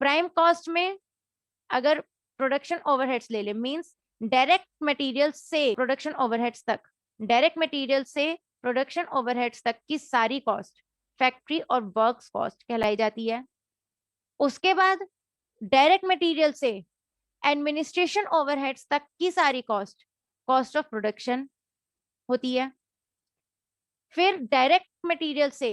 प्राइम कॉस्ट में अगर प्रोडक्शन ओवरहेड्स ले ले, मींस डायरेक्ट मटेरियल से प्रोडक्शन ओवरहेड्स तक, डायरेक्ट मटेरियल से प्रोडक्शन ओवरहेड्स तक की सारी कॉस्ट फैक्ट्री और वर्क्स कॉस्ट कहलाई जाती है। उसके बाद डायरेक्ट मटेरियल से एडमिनिस्ट्रेशन ओवरहेड्स तक की सारी कॉस्ट कॉस्ट ऑफ प्रोडक्शन होती है। फिर डायरेक्ट मटेरियल से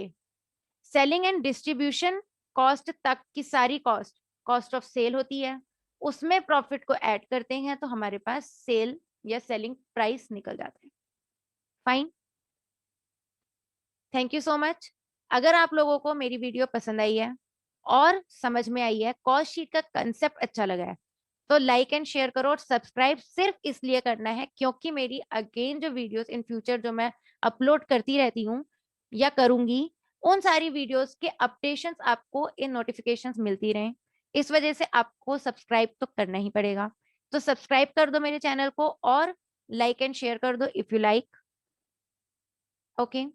सेलिंग एंड डिस्ट्रीब्यूशन कॉस्ट तक की सारी कॉस्ट कॉस्ट ऑफ सेल होती है। उसमें प्रॉफिट को ऐड करते हैं तो हमारे पास सेल या सेलिंग प्राइस निकल जाता है। Fine, thank you so much. अगर आप लोगों को मेरी वीडियो पसंद आई है और समझ में आई है, कॉस्ट शीट का कंसेप्ट अच्छा लगा है, तो लाइक एंड शेयर करो और सब्सक्राइब सिर्फ इसलिए करना है क्योंकि मेरी अगेन जो वीडियोस इन फ्यूचर जो मैं अपलोड करती रहती हूँ या करूंगी, उन सारी वीडियोस के अपडेशंस आपको इन नोटिफिकेशंस मिलती रहें। इस वजह से आपको सब्सक्राइब तो करना ही पड़ेगा। तो सब्सक्राइब कर दो मेरे चैनल को और लाइक एंड शेयर कर दो इफ यू लाइक। ओके।